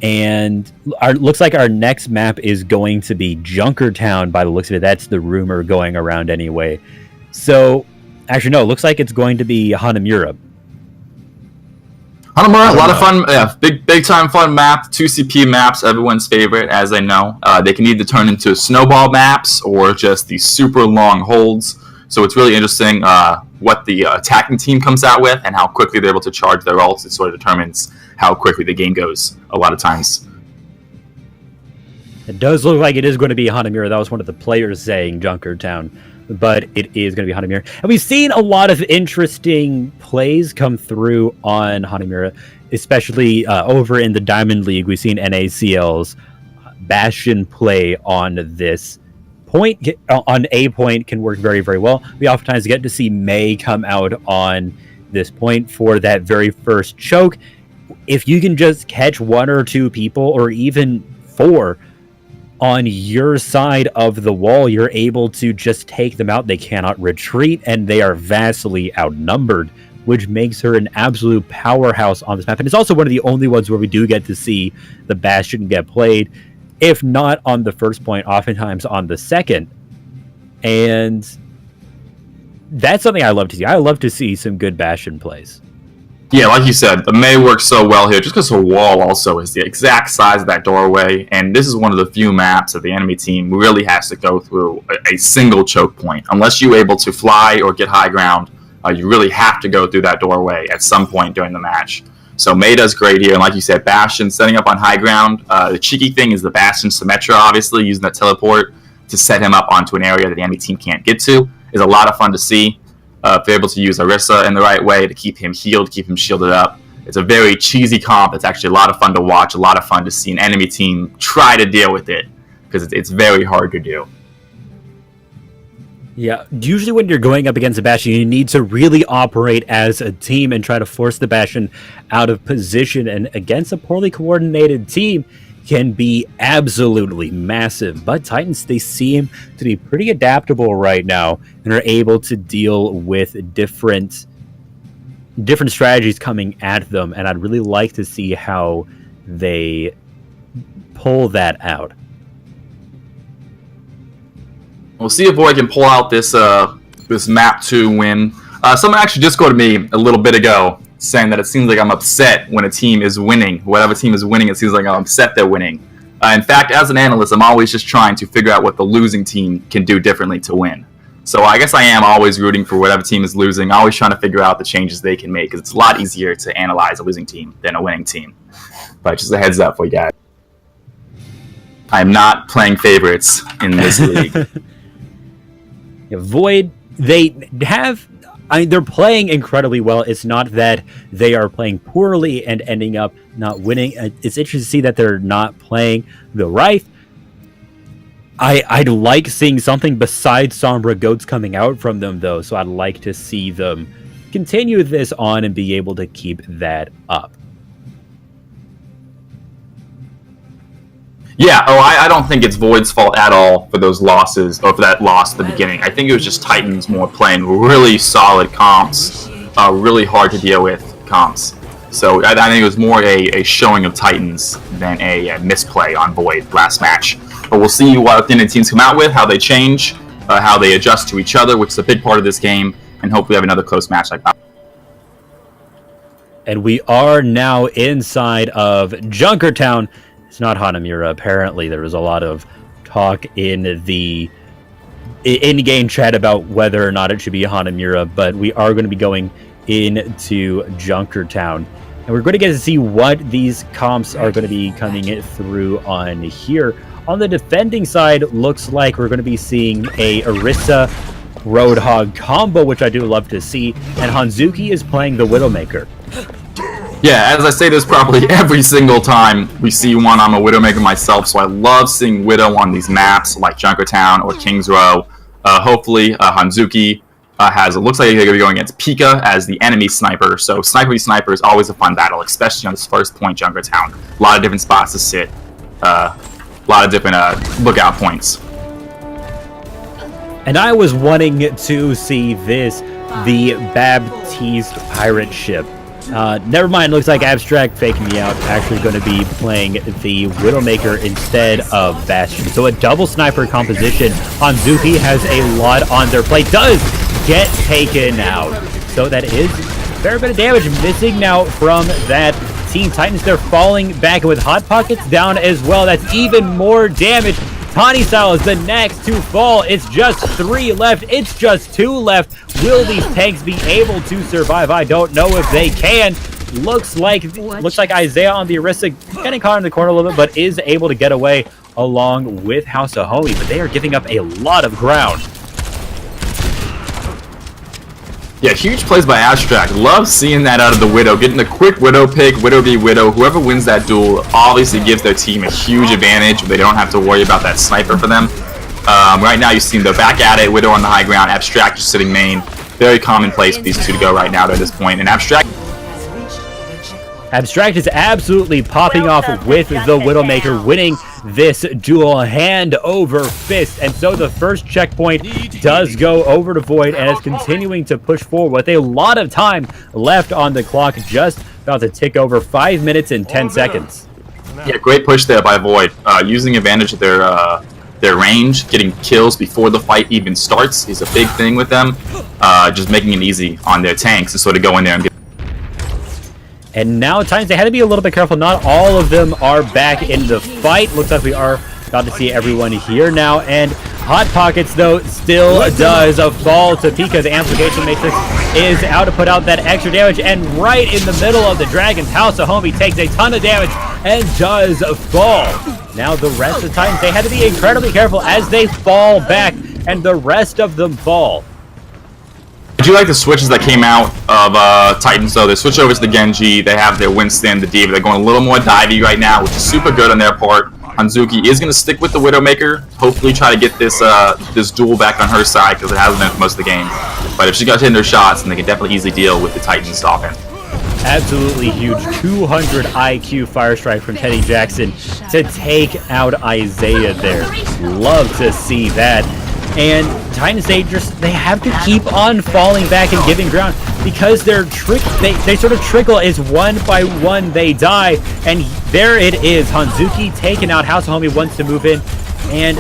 And looks like our next map is going to be Junkertown by the looks of it. That's the rumor going around anyway. So Actually, no, it looks like it's going to be Hanamura. Hanamura, a lot of fun, yeah, big time fun map. 2 CP maps, everyone's favorite, as they know. They can either turn into snowball maps or just these super long holds. So it's really interesting what the attacking team comes out with and how quickly they're able to charge their ults. It sort of determines how quickly the game goes a lot of times. It does look like it is going to be Hanamura. That was one of the players saying Junkertown, but it is going to be Hanamura. And we've seen a lot of interesting plays come through on Hanamura, especially over in the Diamond League. We've seen NACL's Bastion play on this point, on A point, can work very, very well. We oftentimes get to see May come out on this point for that very first choke. If you can just catch 1 or 2 people, or even 4, on your side of the wall, you're able to just take them out. They cannot retreat, and they are vastly outnumbered, which makes her an absolute powerhouse on this map. And it's also one of the only ones where we do get to see the Bastion get played, if not on the first point, oftentimes on the second. And that's something I love to see. I love to see some good Bastion plays. Yeah, like you said, the May works so well here, just because the wall also is the exact size of that doorway, and this is one of the few maps that the enemy team really has to go through a single choke point. Unless you're able to fly or get high ground, you really have to go through that doorway at some point during the match. So May does great here, and like you said, Bastion setting up on high ground. The cheeky thing is the Bastion Symmetra, obviously, using that teleport to set him up onto an area that the enemy team can't get to, is a lot of fun to see. If they're able to use Orisa in the right way to keep him healed, keep him shielded up. It's a very cheesy comp. It's actually a lot of fun to watch, a lot of fun to see an enemy team try to deal with it, because it's very hard to do. Yeah, usually when you're going up against a Bastion, you need to really operate as a team and try to force the Bastion out of position, and against a poorly coordinated team can be absolutely massive. But Titans, they seem to be pretty adaptable right now and are able to deal with different strategies coming at them, and I'd really like to see how they pull that out. We'll see if Void can pull out this this map 2 win. Someone actually just got to me a little bit ago saying that it seems like I'm upset when a team is winning. Whatever team is winning, it seems like I'm upset they're winning. In fact, as an analyst, I'm always just trying to figure out what the losing team can do differently to win. So I guess I am always rooting for whatever team is losing, always trying to figure out the changes they can make, because it's a lot easier to analyze a losing team than a winning team. But just a heads up for you guys. I'm not playing favorites in this league. Yeah, Void, they're playing incredibly well. It's not that they are playing poorly and ending up not winning. It's interesting to see that they're not playing the Rife. I'd like seeing something besides Sombra Goats coming out from them, though, so I'd like to see them continue this on and be able to keep that up. Yeah, I don't think it's Void's fault at all for those losses, or for that loss at the beginning. I think it was just Titans more playing really solid comps, really hard to deal with comps. So I think it was more a showing of Titans than a misplay on Void last match. But we'll see what the teams come out with, how they change, how they adjust to each other, which is a big part of this game, and hopefully have another close match like that. And we are now inside of Junkertown. It's not Hanamura. Apparently, there was a lot of talk in the in-game chat about whether or not it should be Hanamura, but we are going to be going into Junkertown. And we're going to get to see what these comps are going to be coming through on here. On the defending side, looks like we're going to be seeing a Orisa Roadhog combo, which I do love to see, and Hanzuki is playing the Widowmaker. Yeah, as I say this probably every single time we see one, I'm a Widowmaker myself, so I love seeing Widow on these maps like Junkertown or King's Row. Hopefully, Hanzuki looks like he's going to be going against Pika as the enemy sniper, so sniper v sniper is always a fun battle, especially on this first point Junkertown. A lot of different spots to sit, a lot of different lookout points. And I was wanting to see this, the Baptiste pirate ship. Never mind, looks like Abstract faking me out, actually going to be playing the Widowmaker instead of Bastion. So a double sniper composition. Hanzuki has a lot on their plate, does get taken out. So that is a fair bit of damage missing now from that Teen Titans. They're falling back with Hot Pockets down as well. That's even more damage. Tawny Style is the next to fall. It's just 3 left. It's just 2 left. Will these tanks be able to survive? I don't know if they can. Looks like Isaiah on the Arista getting caught in the corner a little bit, but is able to get away along with House of Homie. But they are giving up a lot of ground. Yeah, huge plays by Abstract. Love seeing that out of the Widow. Getting a quick Widow pick, Widow v Widow. Whoever wins that duel obviously gives their team a huge advantage. They don't have to worry about that sniper for them. Right now you see them, they're back at it. Widow on the high ground, Abstract just sitting main. Very common place for these two to go right now to this point. And Abstract is absolutely popping off with the Widowmaker, winning this duel hand over fist. And so the first checkpoint does go over to Void and is continuing to push forward with a lot of time left on the clock, just about to tick over 5 minutes and 10 seconds. Yeah, great push there by Void. Using advantage of their range, getting kills before the fight even starts is a big thing with them. Just making it easy on their tanks to sort of go in there and get. And now Titans, they had to be a little bit careful. Not all of them are back in the fight. Looks like we are about to see everyone here now. And Hot Pockets, though, still does fall to Pika. The Amplification Matrix is out to put out that extra damage. And right in the middle of the Dragon's House of Homie takes a ton of damage and does fall. Now the rest of the Titans, they had to be incredibly careful as they fall back. And the rest of them fall. I do like the switches that came out of Titans, though. They switch over to the Genji. They have their Winston, the Diva. They're going a little more divey right now, which is super good on their part. Hanzuki is going to stick with the Widowmaker. Hopefully try to get this this duel back on her side, because it hasn't been for most of the game. But if she got hitting her shots, then they can definitely easily deal with the Titans offense. Absolutely huge 200 IQ Fire Strike from Teddy Jackson to take out Isaiah there. Love to see that. And Titans, they have to keep on falling back and giving ground because they sort of trickle as one by one they die. And there it is. Hanzuki taken out. House of Homie wants to move in. And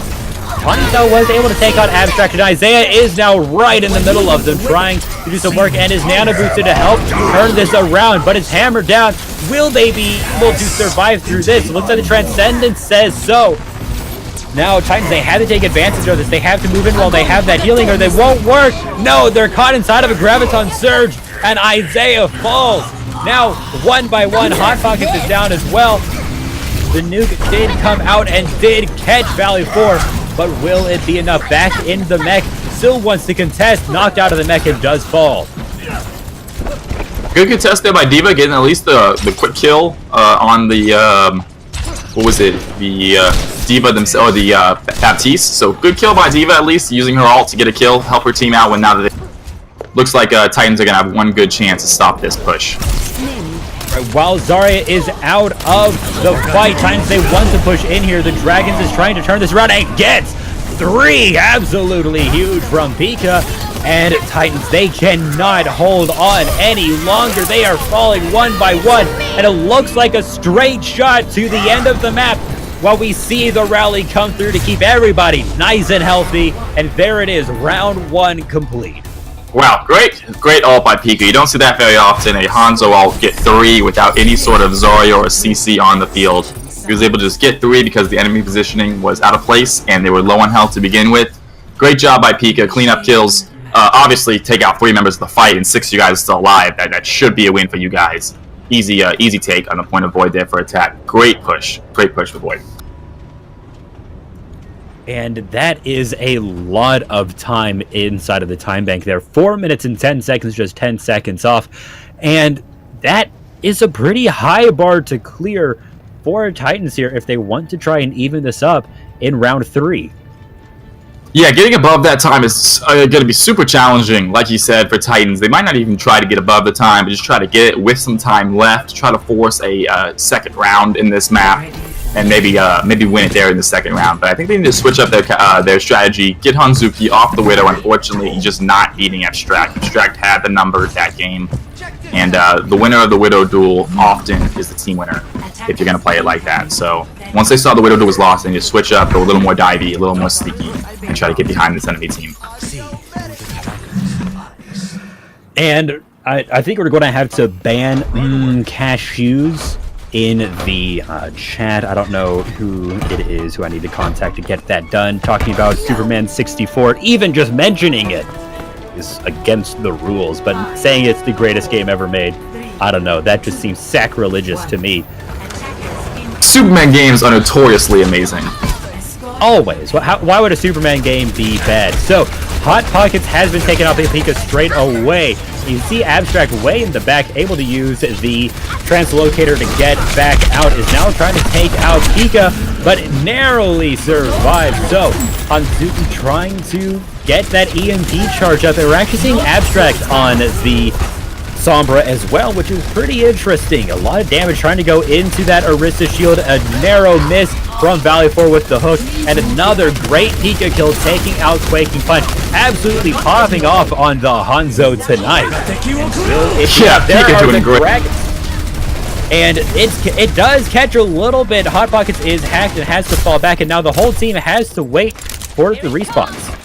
Tawny was able to take out Abstract. And Isaiah is now right in the middle of them, trying to do some work. And is nano boosted to help turn this around. But it's hammered down. Will they be able to survive through this? It looks like the Transcendence says so. Now, Titans, they have to take advantage of this. They have to move in while they have that healing or they won't work. No, they're caught inside of a Graviton Surge, and Isaiah falls. Now, one by one, Hot Pockets is down as well. The nuke did come out and did catch Valley 4, but will it be enough? Back in the mech, still wants to contest, knocked out of the mech and does fall. Good contest there by Diva, getting at least the quick kill on the, what was it? The Diva themselves, or the Baptiste. So good kill by Diva, at least using her ult to get a kill, help her team out when now that they looks like Titans are gonna have one good chance to stop this push. Right, while Zarya is out of the fight, Titans, they want to push in here. The Dragons is trying to turn this around and gets 3 absolutely huge from Pika. And Titans, they cannot hold on any longer. They are falling one by one, and it looks like a straight shot to the end of the map while we see the rally come through to keep everybody nice and healthy. And there it is, round 1 complete. Wow, great ult by Pika. You don't see that very often. A Hanzo ult get 3 without any sort of Zarya or O.C.C on the field. He was able to just get 3 because the enemy positioning was out of place and they were low on health to begin with. Great job by Pika, clean up kills. Obviously, take out 3 members of the fight and 6 of you guys are still alive. That should be a win for you guys. Easy take on the point of Void there for attack. Great push for Void. And that is a lot of time inside of the time bank there. 4 minutes and 10 seconds, just 10 seconds off. And that is a pretty high bar to clear for Titans here if they want to try and even this up in round 3. Yeah, getting above that time is going to be super challenging, like you said, for Titans. They might not even try to get above the time, but just try to get it with some time left, try to force a second round in this map, and maybe win it there in the second round. But I think they need to switch up their strategy, get Hanzuki off the Widow. Unfortunately, he's just not beating Abstract. Abstract had the number that game, and the winner of the Widow duel often is the team winner if you're going to play it like that. So once they saw the Widow duel was lost, they need to switch up, go a little more divey, a little more sneaky, and try to get behind this enemy team. And I think we're going to have to ban cashews in the chat. I don't know who it is who I need to contact to get that done. Talking about Superman 64, even just mentioning it is against the rules, but saying it's the greatest game ever made, I don't know. That just seems sacrilegious to me. Superman games are notoriously amazing. Always. Why would a Superman game be bad? So, Hot Pockets has been taken off by Pika straight away. You see Abstract way in the back, able to use the translocator to get back out, is now trying to take out Pika, but narrowly survives. So, Hanzuki trying to get that EMP charge up. And we're actually seeing Abstract on the Sombra as well, which is pretty interesting. A lot of damage trying to go into that Orisa shield. A narrow miss from Valley 4 with the hook, and another great Pika kill taking out Quaking Punch. Absolutely popping off on the Hanzo tonight. Yeah, Pika doing great. Dragons. And it does catch a little bit. Hot Pockets is hacked and has to fall back, and now the whole team has to wait for the respawns.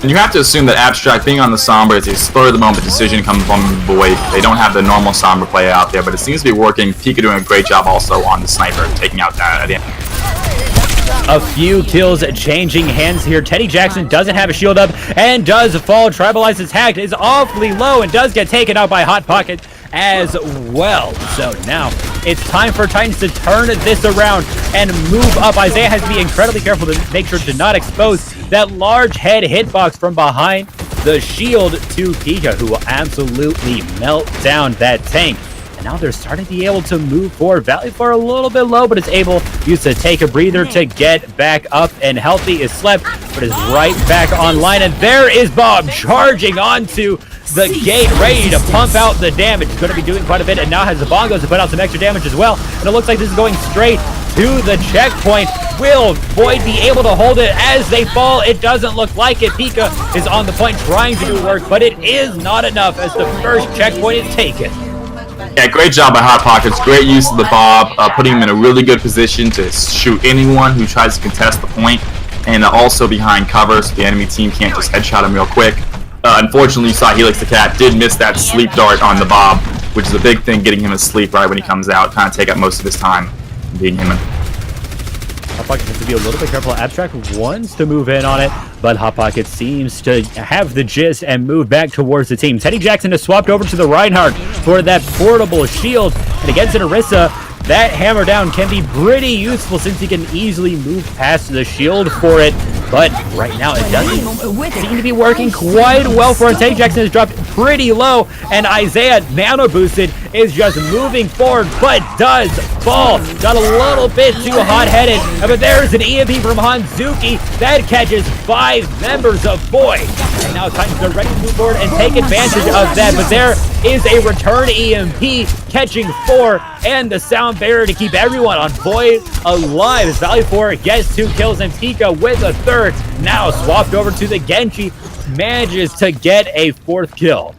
And you have to assume that Abstract being on the Sombra is a spur-of-the-moment decision coming from Void. They don't have the normal Sombra play out there, but it seems to be working. Pika doing a great job also on the Sniper, taking out that at the end. A few kills changing hands here. Teddy Jackson doesn't have a shield up and does fall. Tribalize is hacked, is awfully low, and does get taken out by Hot Pocket as well. So now it's time for Titans to turn this around and move up. Isaiah has to be incredibly careful to make sure to not expose that large head hitbox from behind the shield to Pika, who will absolutely melt down that tank. And now they're starting to be able to move forward. Valley for a little bit low, but is able to take a breather to get back up and healthy. Is slept, but is right back online. And there is Bob charging onto the gate, ready to pump out the damage. He's going to be doing quite a bit, and now has the bongos to put out some extra damage as well. And it looks like this is going straight to the checkpoint. Will Void be able to hold it as they fall? It doesn't look like it. Pika is on the point trying to do work, but it is not enough as the first checkpoint is taken. Yeah, great job by Hot Pockets. Great use of the Bob, putting him in a really good position to shoot anyone who tries to contest the point, and also behind cover so the enemy team can't just headshot him real quick. Unfortunately, you saw Helix the Cat did miss that sleep dart on the Bob, which is a big thing, getting him asleep right when he comes out, kind of take up most of his time being him. Hot Pocket has to be a little bit careful. Abstract wants to move in on it, but Hot Pocket seems to have the gist and move back towards the team. Teddy Jackson has swapped over to the Reinhardt for that portable shield, and against an Orisa, that hammer down can be pretty useful since he can easily move past the shield for it. But right now, it doesn't seem to be working quite well for him. Teddy Jackson has dropped pretty low, and Isaiah, nano boosted, is just moving forward, but does fall. Got a little bit too hot-headed, but there's an EMP from Hanzuki that catches 5 members of Void. And now Titans are ready to move forward and take advantage of that, but there is a return EMP catching 4, and the sound barrier to keep everyone on Void alive. As Valley 4 gets 2 kills, and Pika with a 3rd, now swapped over to the Genji, manages to get a 4th kill.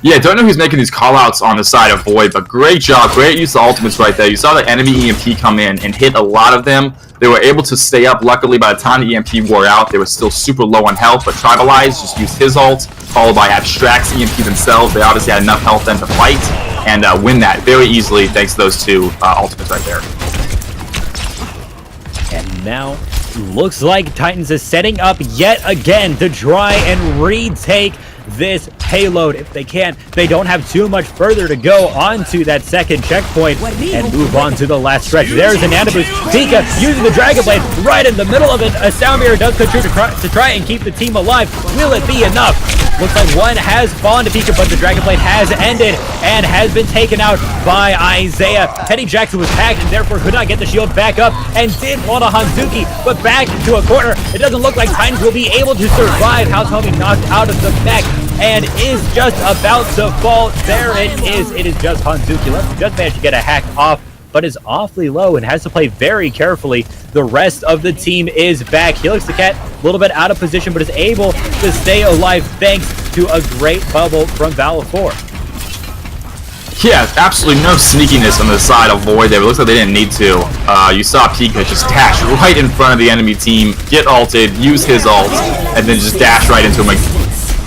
Yeah, don't know who's making these callouts on the side of Void, but great job, great use of ultimates right there. You saw the enemy EMP come in and hit a lot of them. They were able to stay up. Luckily, by the time the EMP wore out, they were still super low on health, but Tribalize just used his ult, followed by Abstract's EMP themselves. They obviously had enough health then to fight and win that very easily thanks to those 2 ultimates right there. And now, looks like Titans is setting up yet again to try and retake this payload if they can. They don't have too much further to go onto that second checkpoint and move on to the last stretch. There's a nano boost. Pika using the Dragon Blade right in the middle of it. A sound barrier does come true to try and keep the team alive. Will it be enough? Looks like one has fallen to Pika, but the Dragon Blade has ended and has been taken out by Isaiah. Teddy Jackson was hacked and therefore could not get the shield back up and did fall to Hanzuki, but back into a corner. It doesn't look like Titans will be able to survive. House Homie knocked out of the mech and is just about to fall. There it is. It is just Hanzuki. Let's just manage to get a hack off, but is awfully low and has to play very carefully. The rest of the team is back. Helix the Cat, a little bit out of position, but is able to stay alive thanks to a great bubble from Valve 4. Yeah, absolutely no sneakiness on the side of Void there. It looks like they didn't need to. You saw Pika just dash right in front of the enemy team, get ulted, use his ult, and then just dash right into him.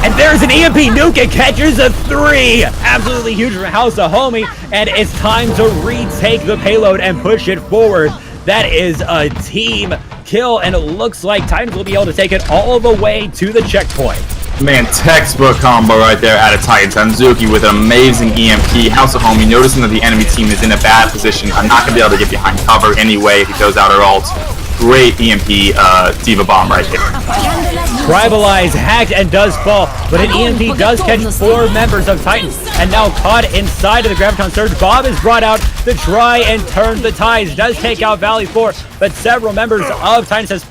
And there's an EMP nuke. It catches a 3. Absolutely huge from House of Homie. And it's time to retake the payload and push it forward. That is a team kill, and it looks like Titans will be able to take it all the way to the checkpoint. Man, textbook combo right there out of Titans. Hanzuki with an amazing EMP. House of Homie noticing that the enemy team is in a bad position. I'm not going to be able to get behind cover anyway if he goes out her ult. Great EMP Diva Bomb right there. Tribalize hacked and does fall, but an EMP does catch 4 members of Titans, and now caught inside of the Graviton Surge. Bob is brought out to try and turn the tides. Does take out Valley 4, but several members of Titans has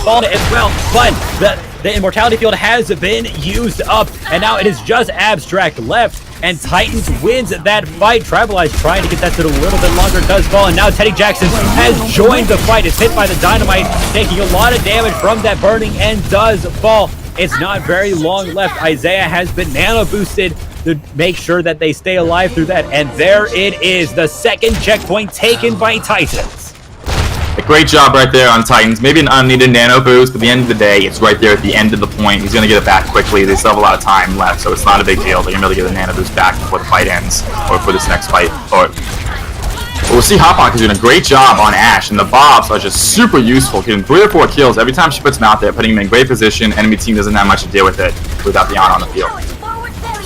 fallen as well. But the Immortality Field has been used up, and now it is just Abstract left. And Titans wins that fight. Tribalize trying to get that to a little bit longer. Does fall, and now Teddy Jackson has joined the fight. Is hit by the dynamite, taking a lot of damage from that burning, and does fall. It's not very long left. Isaiah has been nano boosted to make sure that they stay alive through that. And there it is, the second checkpoint taken by Titans. A great job right there on Titans. Maybe an unneeded nano boost, but at the end of the day, it's right there at the end of the point. He's going to get it back quickly. They still have a lot of time left, so it's not a big deal. They're going to be able to get the nano boost back before the fight ends, or for this next fight. But we'll see Hotbox is doing a great job on Ashe, and the Bobs are just super useful, getting 3 or 4 kills every time she puts them out there, putting them in great position. Enemy team doesn't have much to deal with it without the on the field.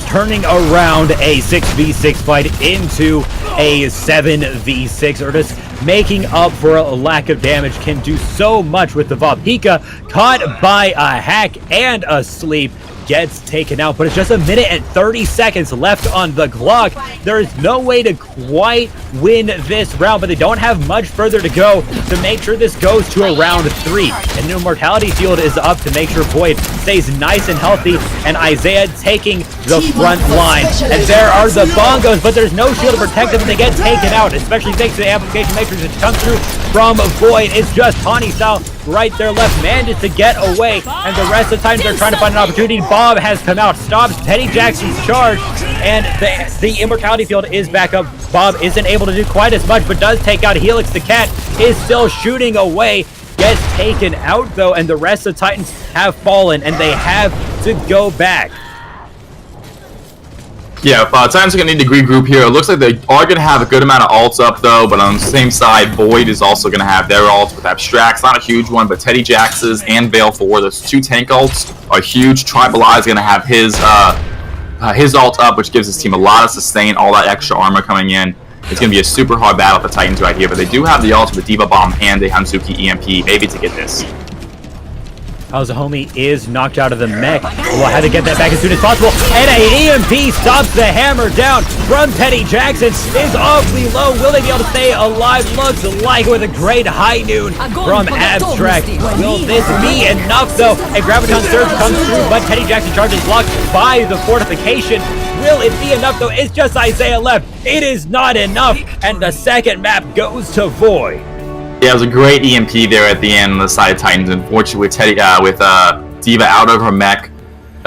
Turning around a 6v6 fight into a 7v6, or just making up for a lack of damage, can do so much with the Vaw. Pika, caught by a hack and a sleep, gets taken out, but it's just 1 minute and 30 seconds left on the clock. There is no way to quite win this round, but they don't have much further to go to make sure this goes to a round 3. And the Immortality Field is up to make sure Void stays nice and healthy, and Isaiah taking the front line. And there are the bongos, but there's no shield to protect them, and they get taken out, especially thanks to the amplification matrix that comes through from Void. It's just Tawny style right there left, manages to get away, and the rest of the Titans are trying to find an opportunity. Bob has come out, stops Teddy Jackson's charge, and the Immortality Field is back up. Bob isn't able to do quite as much, but does take out Helix. The cat is still shooting away, gets taken out though, and the rest of the Titans have fallen, and they have to go back. Yeah, Titans are going to need to regroup here. It looks like they are going to have a good amount of ults up, though, but on the same side, Void is also going to have their ults with Abstracts. Not a huge one, but Teddy Jax's and Veil 4, those 2 tank ults are huge. Tribalize is going to have his ult up, which gives his team a lot of sustain, all that extra armor coming in. It's going to be a super hard battle with the Titans right here, but they do have the ults with Diva Bomb and a Hanzuki EMP, maybe to get this. House of Homie is knocked out of the mech. We'll have to get that back as soon as possible. And an EMP stops the hammer down from Teddy Jackson. Is awfully low. Will they be able to stay alive? Looks like with a great high noon from Abstract. Will this be enough though? A Graviton Surge comes through, but Teddy Jackson charges blocked by the fortification. Will it be enough though? It's just Isaiah left. It is not enough. And the second map goes to Void. Yeah, it was a great EMP there at the end on the side of Titans. Unfortunately, with Diva out of her mech,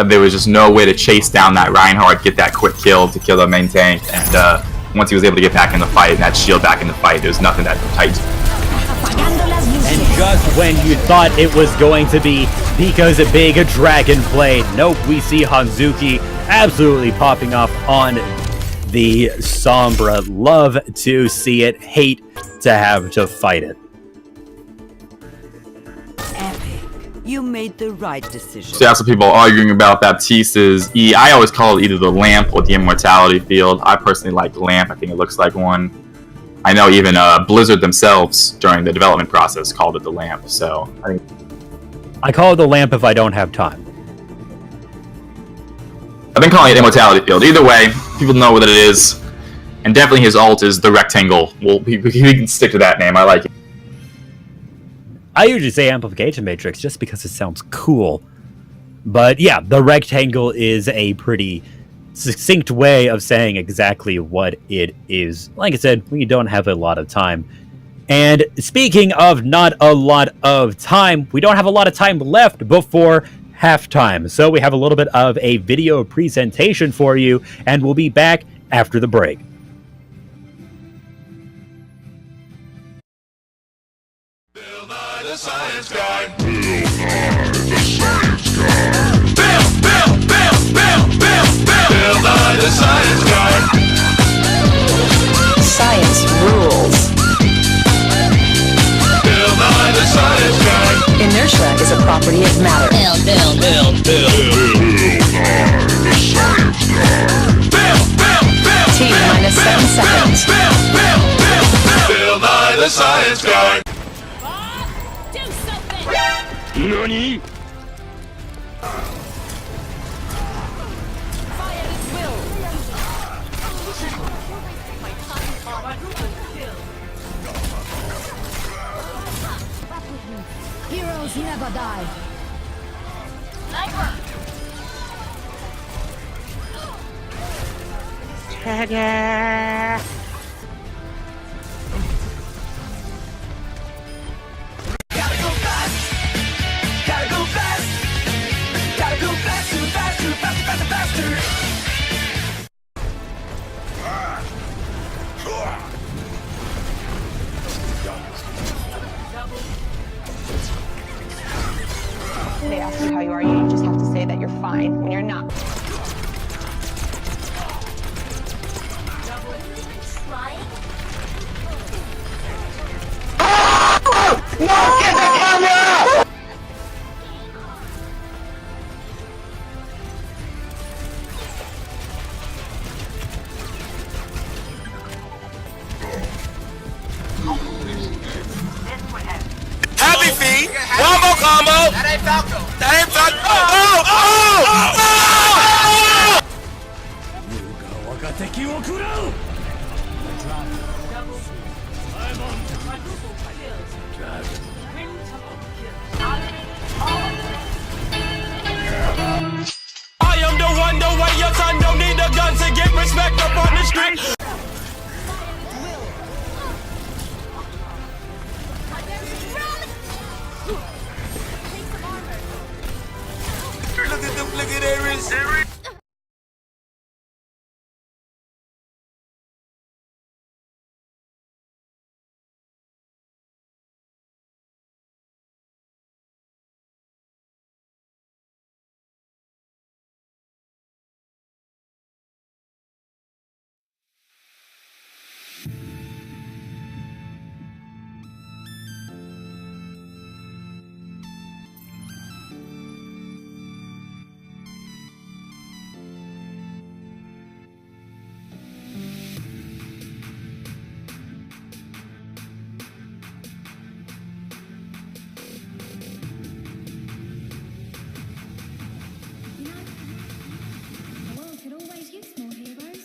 there was just no way to chase down that Reinhardt, get that quick kill to kill the main tank. And once he was able to get back in the fight and that shield back in the fight, there was nothing that Titans. And just when you thought it was going to be Pika's big dragon blade, nope, we see Hanzuki absolutely popping off on the Sombra. Love to see it, hate to have to fight it. You made the right decision. So, yeah, some people arguing about Baptiste's E. I always call it either the lamp or the Immortality Field. I personally like the lamp. I think it looks like one. I know even Blizzard themselves during the development process called it the lamp. So I call it the lamp if I don't have time. I've been calling it Immortality Field. Either way, people know what it is. And definitely his ult is the rectangle. Well, we can stick to that name. I like it. I usually say amplification matrix just because it sounds cool. But yeah, the rectangle is a pretty succinct way of saying exactly what it is. Like I said, we don't have a lot of time. And speaking of not a lot of time, we don't have a lot of time left before halftime. So we have a little bit of a video presentation for you, and we'll be back after the break. Bill Nye the Science Guy. Bill Nye the Science Guy. Science rules. Bill Nye the Science Guy. Inertia is a property of matter. Bill T minus 7 seconds. Bill Nye the Science Guy. Do something! NANI?! Fire at will! My quadruple kill! Heroes never die. Sniper! Gotta go fast. Gotta go fast. Gotta go faster, faster, faster, faster, faster. They ask you how you are, you just have to say that you're fine when you're not. Happy feet. One more combo. That ain't Falco. That ain't Falco. I am the one, the way your son don't need a gun to get respect up on the street. Look at them, look at Aries. The world could always use more heroes.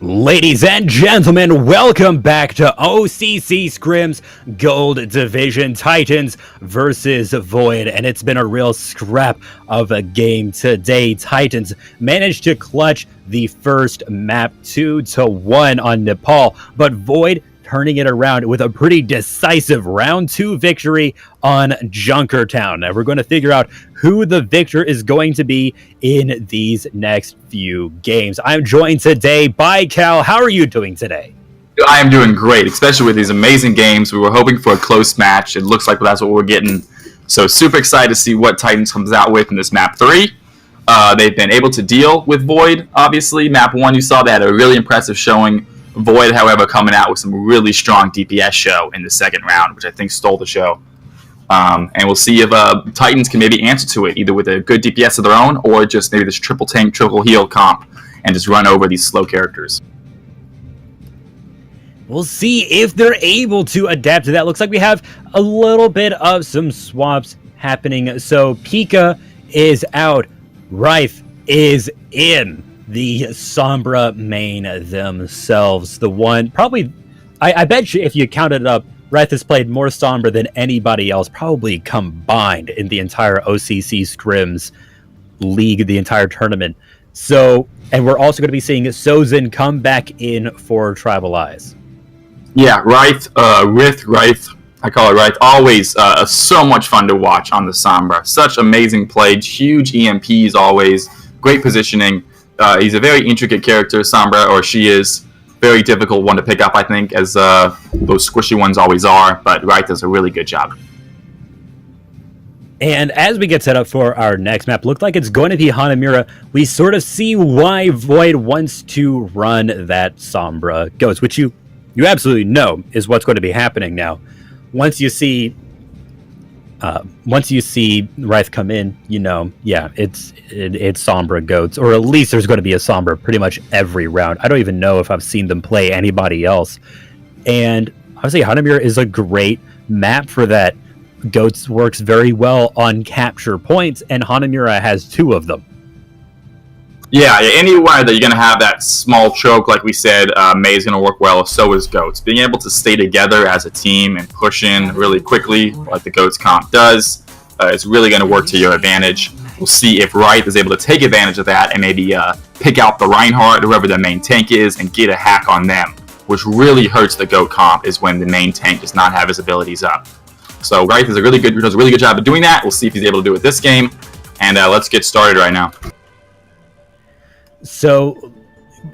Ladies and gentlemen, welcome back to O.C.C. Scrims Gold Division Titans versus Void, and it's been a real scrap of a game today. Titans managed to clutch the first map 2-1 on Nepal, but Void turning it around with a pretty decisive round 2 victory on Junkertown. Now we're going to figure out who the victor is going to be in these next few games. I'm joined today by Cal. How are you doing today? I am doing great, especially with these amazing games. We were hoping for a close match. It looks like that's what we're getting. So super excited to see what Titans comes out with in this map 3. They've been able to deal with Void, obviously. Map 1, you saw they had a really impressive showing. Void, however, coming out with some really strong DPS show in the second round, which I think stole the show. And we'll see if Titans can maybe answer to it, either with a good DPS of their own, or just maybe this triple tank, triple heal comp, and just run over these slow characters. We'll see if they're able to adapt to that. Looks like we have a little bit of some swaps happening. So Pika is out. Rife is in. The Sombra main themselves. The one, probably, I bet you if you counted it up, Rife has played more Sombra than anybody else, probably combined in the entire O.C.C. Scrims league, the entire tournament. So, and we're also going to be seeing Sozin come back in for Tribal Eyes. Yeah, Rife, Rife, I call it Rife, always so much fun to watch on the Sombra. Such amazing play, huge EMPs always, great positioning. He's a very intricate character, Sombra, or she is. Very difficult one to pick up, I think, as those squishy ones always are, but Rife does a really good job. And as we get set up for our next map, looked like it's going to be Hanamura. We sort of see why Void wants to run that Sombra Ghost, which you absolutely know is what's going to be happening now. Once you see Rife come in, you know, yeah, it's Sombra Goats, or at least there's going to be a Sombra pretty much every round. I don't even know if I've seen them play anybody else. And obviously, Hanamura is a great map for that. Goats works very well on capture points, and Hanamura has 2 of them. Yeah, anywhere that you're going to have that small choke, like we said, May is going to work well, so is Goats. Being able to stay together as a team and push in really quickly, like the Goats comp does, is really going to work to your advantage. We'll see if Rife is able to take advantage of that and maybe pick out the Reinhardt, whoever the main tank is, and get a hack on them, which really hurts the Goat comp is when the main tank does not have his abilities up. So Rife does a really good job of doing that. We'll see if he's able to do it this game, and let's get started right now. So,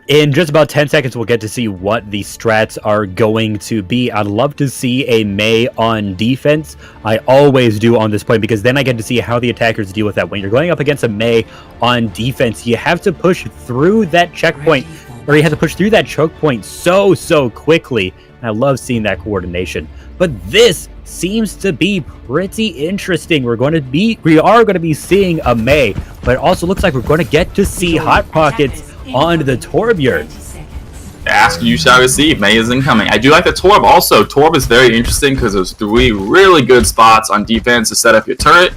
in just about 10 seconds, we'll get to see what the strats are going to be. I'd love to see a Mei on defense. I always do on this point, because then I get to see how the attackers deal with that. When you're going up against a Mei on defense, you have to push through that checkpoint, or you have to push through that choke point so quickly. And I love seeing that coordination. But this seems to be pretty interesting. We are going to be seeing a Mei, but it also looks like we're going to get to see Hot Pockets on the Torbjörn. Ask, you shall receive. Mei is incoming. I do like the Torb also. Torb is very interesting because there's 3 really good spots on defense to set up your turret.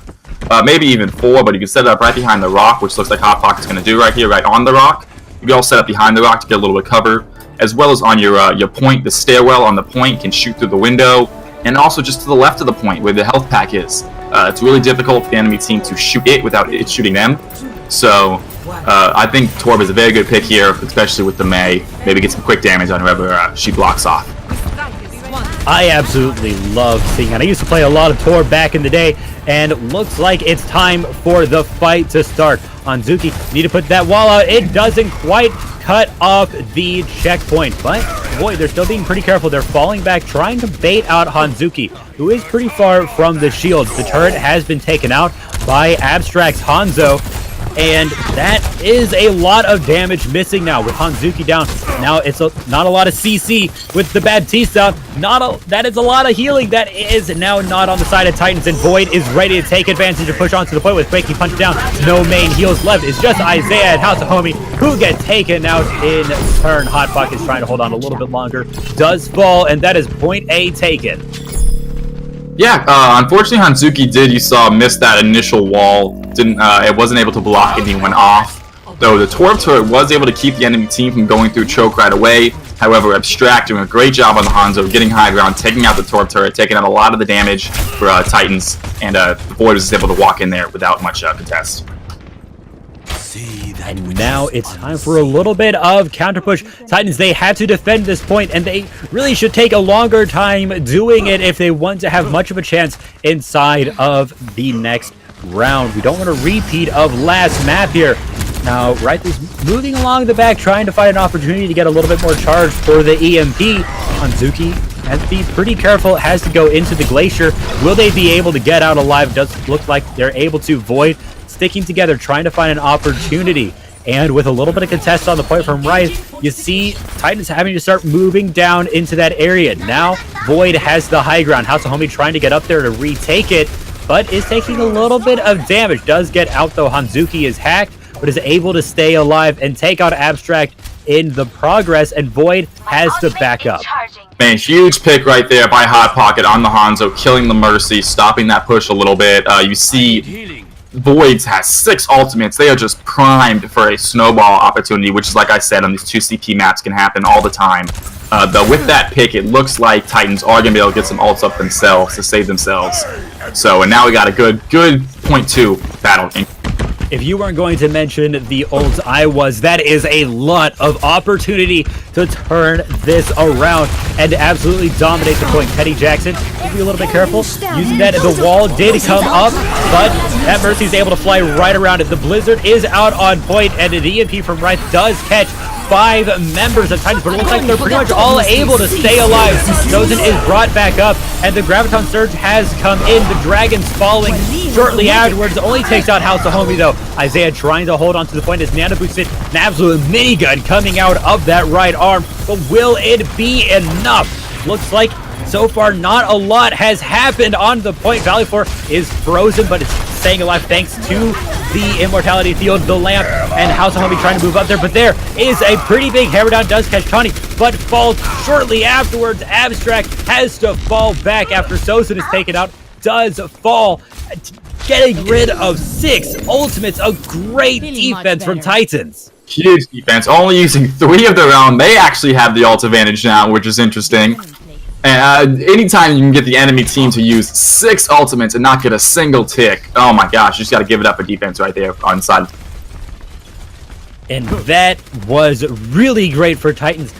Maybe even 4, but you can set it up right behind the rock, which looks like Hot Pocket's going to do right here, right on the rock. You can also set up behind the rock to get a little bit of cover, as well as on your point, the stairwell on the point can shoot through the window, and also just to the left of the point where the health pack is. It's really difficult for the enemy team to shoot it without it shooting them. So I think Torb is a very good pick here, especially with the Mei. Maybe get some quick damage on whoever she blocks off. I absolutely love seeing it. I used to play a lot of Torb back in the day, and looks like it's time for the fight to start. Hanzuki, need to put that wall out. It doesn't quite cut off the checkpoint, but boy, they're still being pretty careful. They're falling back, trying to bait out Hanzuki, who is pretty far from the shields. The turret has been taken out by Abstract's Hanzo, and that is a lot of damage missing now with Hanzuki down. Now it's not a lot of CC with the Baptiste down. That is a lot of healing. That is now not on the side of Titans, and Void is ready to take advantage and push onto the point with Breaking Punch down. No main heals left. It's just Isaiah and House of Homie who get taken out in turn. Hot Pocket's trying to hold on a little bit longer. Does fall, and that is point A taken. Yeah, unfortunately Hanzuki you saw, miss that initial wall. It wasn't able to block anyone off. Though the Torp turret was able to keep the enemy team from going through choke right away. However, Abstract doing a great job on the Hanzo, getting high ground, taking out the Torp turret, taking out a lot of the damage for Titans, and the Void was able to walk in there without much contest. And now it's time for a little bit of counter push. Titans, they had to defend this point, and they really should take a longer time doing it if they want to have much of a chance inside of the next round. We don't want a repeat of last map here. Now, Wraith is moving along the back, trying to find an opportunity to get a little bit more charge for the EMP. Hanzuki has to be pretty careful, has to go into the Glacier. Will they be able to get out alive? It does look like they're able to. Void sticking together, trying to find an opportunity. And with a little bit of contest on the point from Wraith, you see Titans having to start moving down into that area. Now, Void has the high ground. House of Homie trying to get up there to retake it, but is taking a little bit of damage. Does get out, though. Hanzuki is hacked, but is able to stay alive and take out Abstract in the progress, and Void has to back up. Man, huge pick right there by Hot Pocket on the Hanzo, killing the Mercy, stopping that push a little bit. You see Voids has 6 ultimates. They are just primed for a snowball opportunity, which is, like I said, on these 2 CP maps can happen all the time. Though with that pick, it looks like Titans are going to be able to get some ults up themselves to save themselves. So, and now we got a good .2 battle. If you weren't going to mention the ults, I was. That is a lot of opportunity to turn this around and absolutely dominate the point. Teddy Jackson, be a little bit careful. Using that, the wall did come up, but that Mercy is able to fly right around it. The Blizzard is out on point, and the EMP from Wraith does catch 5 members of Titans, but it looks like they're pretty much all able to stay alive. Chosen is brought back up, and the Graviton Surge has come in. The Dragons falling shortly afterwards. Only takes out House of Homie, though. Isaiah trying to hold on to the point as Nano boosted an absolute minigun coming out of that right arm, but will it be enough? Looks like so far not a lot has happened on the point. Valley 4 is frozen, but it's staying alive thanks to the Immortality Field, the Lamp, and House of Homie trying to move up there. But there is a pretty big hammer down, does catch Tawny, but falls shortly afterwards. Abstract has to fall back after Sosin is taken out, does fall, getting rid of 6 ultimates. A great defense from Titans. Huge defense, only using 3 of their own. They actually have the ult advantage now, which is interesting. And anytime you can get the enemy team to use 6 ultimates and not get a single tick, oh my gosh, you just got to give it up for defense right there on side. And that was really great for Titans.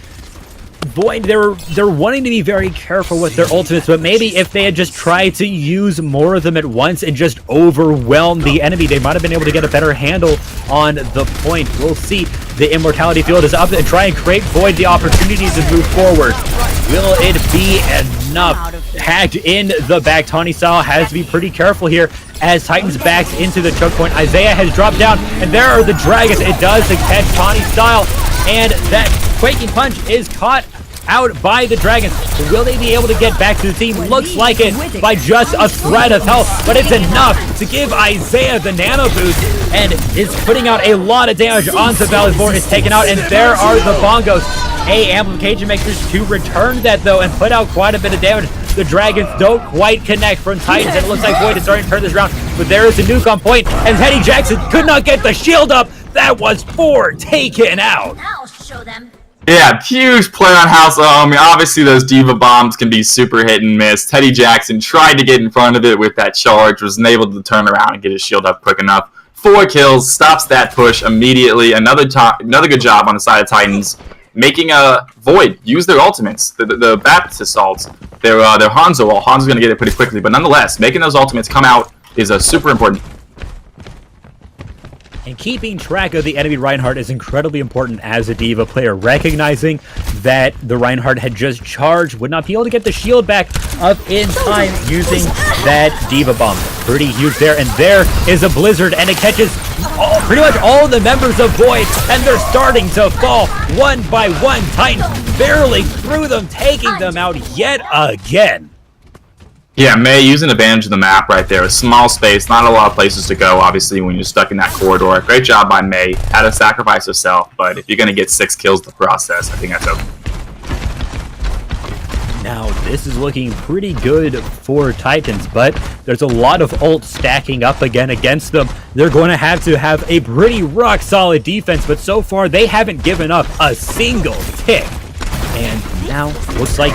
Boy, they're wanting to be very careful with their ultimates, but maybe if they had just tried to use more of them at once and just overwhelm the enemy, they might have been able to get a better handle on the point. We'll see. The Immortality Field is up and try and create Void the opportunity to move forward. Will it be enough? Hacked in the back. Tawny Style has to be pretty careful here as Titans backs into the choke point. Isaiah has dropped down, and there are the Dragons. It does to catch Tawny Style, and that Quaking Punch is caught out by the Dragons. Will they be able to get back to the team? Looks like it by just a thread of health, but it's enough to give Isaiah the nano boost, and is putting out a lot of damage onto Valley 4. Is taken out, and there are the Bongos. Amplification makes sure to return that, though, and put out quite a bit of damage. The Dragons don't quite connect from Titans, and it looks like Void is starting to turn this around, but there is a nuke on point, and Teddy Jackson could not get the shield up. That was 4 taken out. I'll show them. Yeah, huge play on House of Homie. Obviously, those Diva Bombs can be super hit and miss. Teddy Jackson tried to get in front of it with that charge, wasn't able to turn around and get his shield up quick enough. 4 kills, stops that push immediately. Another good job on the side of Titans, making a Void use their ultimates, the Baptist ults, their Hanzo ult. Hanzo's going to get it pretty quickly, but nonetheless, making those ultimates come out is super important. And keeping track of the enemy Reinhardt is incredibly important as a Diva player. Recognizing that the Reinhardt had just charged, would not be able to get the shield back up in time using that Diva Bomb. Pretty huge there, and there is a Blizzard, and it catches pretty much all the members of Void, and they're starting to fall one by one. Titans barely through them, taking them out yet again. Yeah, May using advantage of the map right there. A small space, not a lot of places to go, obviously, when you're stuck in that corridor. Great job by May. Had to sacrifice herself, but if you're going to get 6 kills in the process, I think that's okay. Now, this is looking pretty good for Titans, but there's a lot of ults stacking up again against them. They're going to have a pretty rock-solid defense, but so far they haven't given up a single tick. And now looks like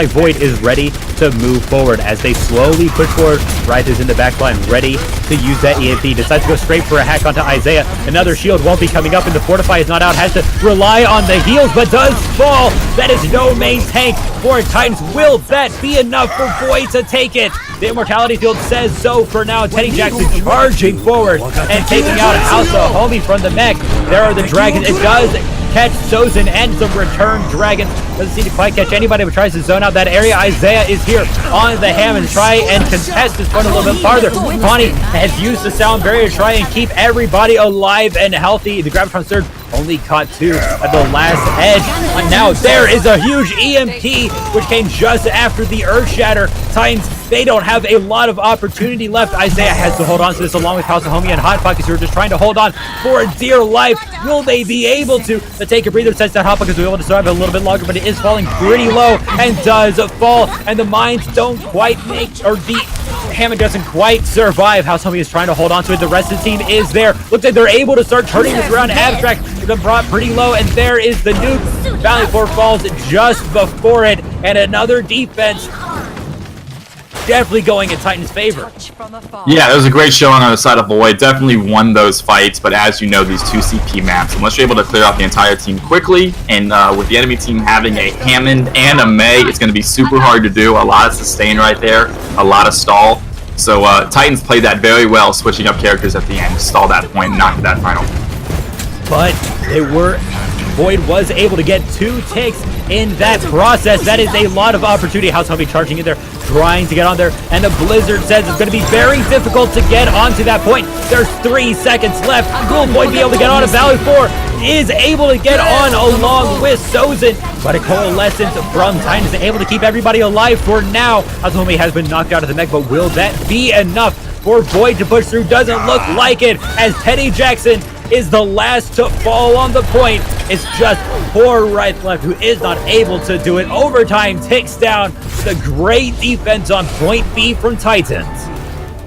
Void is ready to move forward as they slowly push forward. Wraith is in the back line, ready to use that EMP. Decides to go straight for a hack onto Isaiah. Another shield won't be coming up, and the Fortify is not out. Has to rely on the heals, but does fall. That is no main tank for Titans. Will that be enough for Void to take it? The Immortality Field says so for now. Teddy Jackson charging forward and taking out House of Homie from the mech. There are the dragons. It does catch Sozin and some return dragons. Doesn't seem to quite catch anybody, but tries to zone out that area. Isaiah is here on the Hammond. Try and contest this one a little bit farther. Connie has used the sound barrier to try and keep everybody alive and healthy. The Gravitron Surge only caught 2 at the last edge. And now there is a huge EMP, which came just after the Earth Shatter. Titans, they don't have a lot of opportunity left. Isaiah has to hold on to this along with House of Homie and Hot Pockets, who are just trying to hold on for dear life. Will they be able to take a breather since that Hot Pockets will be able to survive a little bit longer, but it is falling pretty low and does fall, and the mines don't quite make, or the Hammond doesn't quite survive. House Homie is trying to hold on to it. The rest of the team is there. Looks like they're able to start turning this around. Abstract been brought pretty low, and there is the nuke. Valley Floor falls just before it, and another defense definitely going in Titan's favor. Yeah, it was a great showing on the side of Void. Definitely won those fights, but as you know, these 2 CP maps, unless you're able to clear out the entire team quickly, and with the enemy team having a Hammond and a Mei, it's going to be super hard to do. A lot of sustain right there, a lot of stall. So Titans played that very well, switching up characters at the end to stall that point and knock that final. But Void was able to get 2 ticks in that process. That is a lot of opportunity. House Homie charging in there, trying to get on there, and the Blizzard says it's going to be very difficult to get onto that point. There's 3 seconds left. Will Void be able to get on? A Valley 4 is able to get on along with Sozin, but a coalescence from Titan is able to keep everybody alive for now. House Homie has been knocked out of the mech, but will that be enough for Void to push through? Doesn't look like it, as Teddy Jackson is the last to fall on the point. It's just poor Wraith left, who is not able to do it. Overtime takes down the great defense on point B from Titans.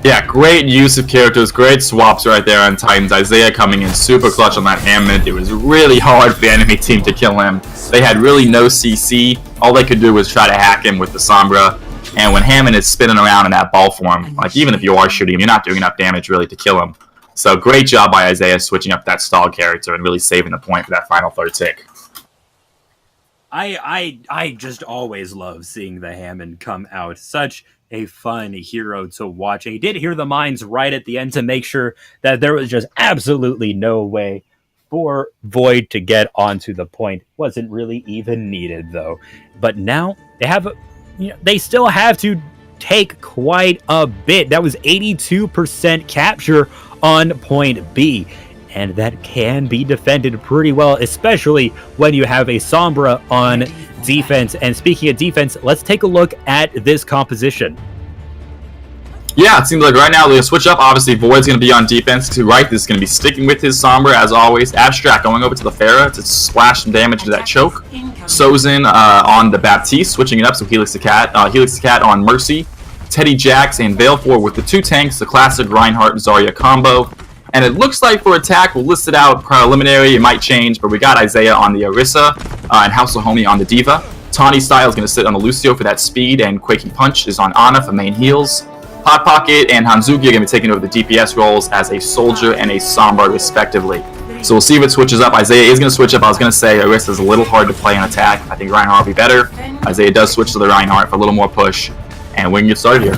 Yeah, great use of characters, great swaps right there on Titans. Isaiah coming in super clutch on that Hammond. It was really hard for the enemy team to kill him. They had really no CC. All they could do was try to hack him with the Sombra. And when Hammond is spinning around in that ball form, like even if you are shooting him, you're not doing enough damage really to kill him. So great job by Isaiah switching up that stall character and really saving the point for that final 3rd tick. I just always love seeing the Hammond come out. Such a fun hero to watch. And he did hear the mines right at the end to make sure that there was just absolutely no way for Void to get onto the point. Wasn't really even needed though. But now they still have to take quite a bit. That was 82% capture on point B, and that can be defended pretty well, especially when you have a Sombra on defense. And speaking of defense, let's take a look at this composition. Yeah, it seems like right now they're going to switch up. Obviously, Void's going to be on defense. Right, this is going to be sticking with his Sombra as always. Abstract going over to the Pharah to splash some damage to that choke. Sozin on the Baptiste, switching it up, so Helix the Cat on Mercy. Teddy Jax and Baleful with the 2 tanks, the classic Reinhardt and Zarya combo. And it looks like for attack, we'll list it out preliminary, it might change, but we got Isaiah on the Orisa and House of Homie on the Diva. Tawny Style is going to sit on the Lucio for that speed, and Quaking Punch is on Ana for main heals. Hot Pocket and Hanzuki are going to be taking over the DPS roles as a Soldier and a Sombra respectively. So we'll see if it switches up. Isaiah is going to switch up. I was going to say Orisa is a little hard to play in attack. I think Reinhardt will be better. Isaiah does switch to the Reinhardt for a little more push. And we can get started here.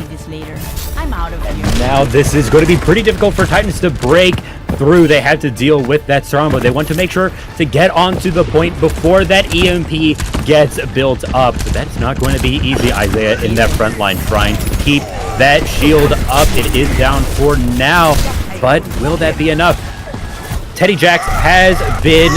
Now this is going to be pretty difficult for Titans to break through. They have to deal with that storm, but they want to make sure to get onto the point before that EMP gets built up. But that's not going to be easy. Isaiah in that front line trying to keep that shield up. It is down for now, but will that be enough? Teddy Jax has been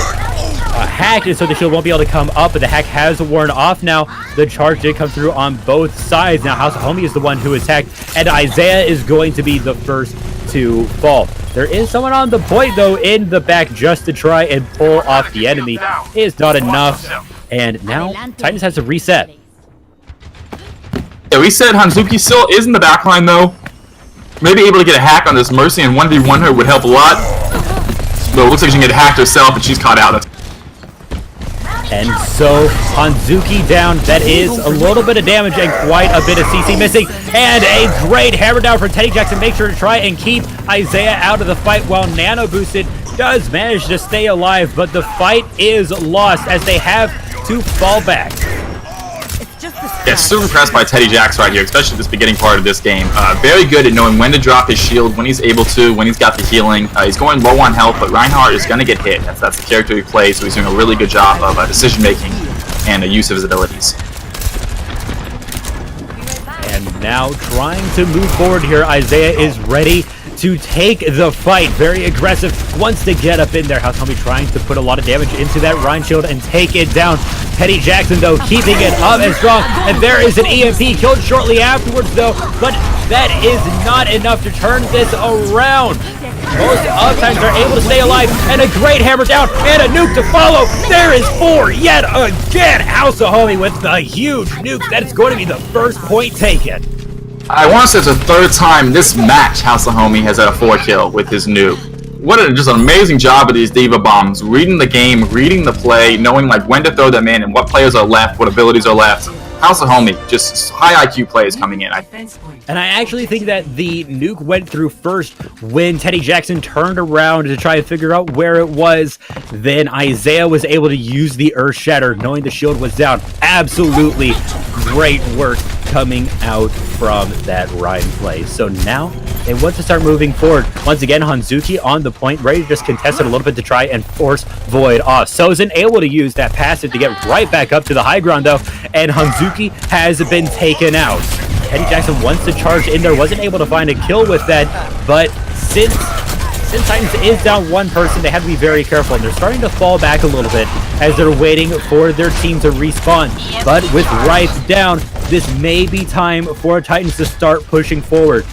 hacked, and so the shield won't be able to come up, but the hack has worn off now. The charge did come through on both sides. Now House of Homie is the one who is hacked, and Isaiah is going to be the first to fall. There is someone on the point though in the back just to try and pull off the enemy. It is not enough, and now Titans has to reset. Yeah, we said Hanzuki still is in the backline though. Maybe able to get a hack on this Mercy and 1v1 her would help a lot. But it looks like she can get hacked herself and she's caught out. And so, Hanzuki down. That is a little bit of damage and quite a bit of CC missing. And a great hammer down for Teddy Jackson. Make sure to try and keep Isaiah out of the fight while Nano Boosted does manage to stay alive. But the fight is lost as they have to fall back. Yeah, super impressed by Teddy Jax right here, especially this beginning part of this game. Very good at knowing when to drop his shield, when he's able to, when he's got the healing. He's going low on health, but Reinhardt is going to get hit. That's the character he plays, so he's doing a really good job of decision-making and the use of his abilities. And now trying to move forward here, Isaiah is ready to take the fight. Very aggressive, wants to get up in there. How's trying to put a lot of damage into that Rhine shield and take it down. Teddy Jackson, though, keeping it up and strong. And there is an EMP killed shortly afterwards, though. But that is not enough to turn this around. Most of times they're able to stay alive. And a great hammer down and a nuke to follow. There is 4 yet again. House of Homie with the huge nuke. That is going to be the first point taken. I want to say it's the 3rd time this match House of Homie has had a 4 kill with his nuke. What just an amazing job of these Diva Bombs, reading the game, reading the play, knowing like when to throw them in and what players are left, what abilities are left. House of Homie, just high IQ players coming in. And I actually think that the nuke went through first when Teddy Jackson turned around to try and figure out where it was. Then Isaiah was able to use the Earth Shatter, knowing the shield was down. Absolutely great work coming out from that Rhine play. So now they want to start moving forward. Once again, Hanzuki on the point, ready to just contest it a little bit to try and force Void off. Sozin able to use that passive to get right back up to the high ground though, and Hanzuki has been taken out. Teddy Jackson wants to charge in there, wasn't able to find a kill with that, but since Titans is down one person, they have to be very careful, and they're starting to fall back a little bit as they're waiting for their team to respawn. But with Rife down, this may be time for Titans to start pushing forward.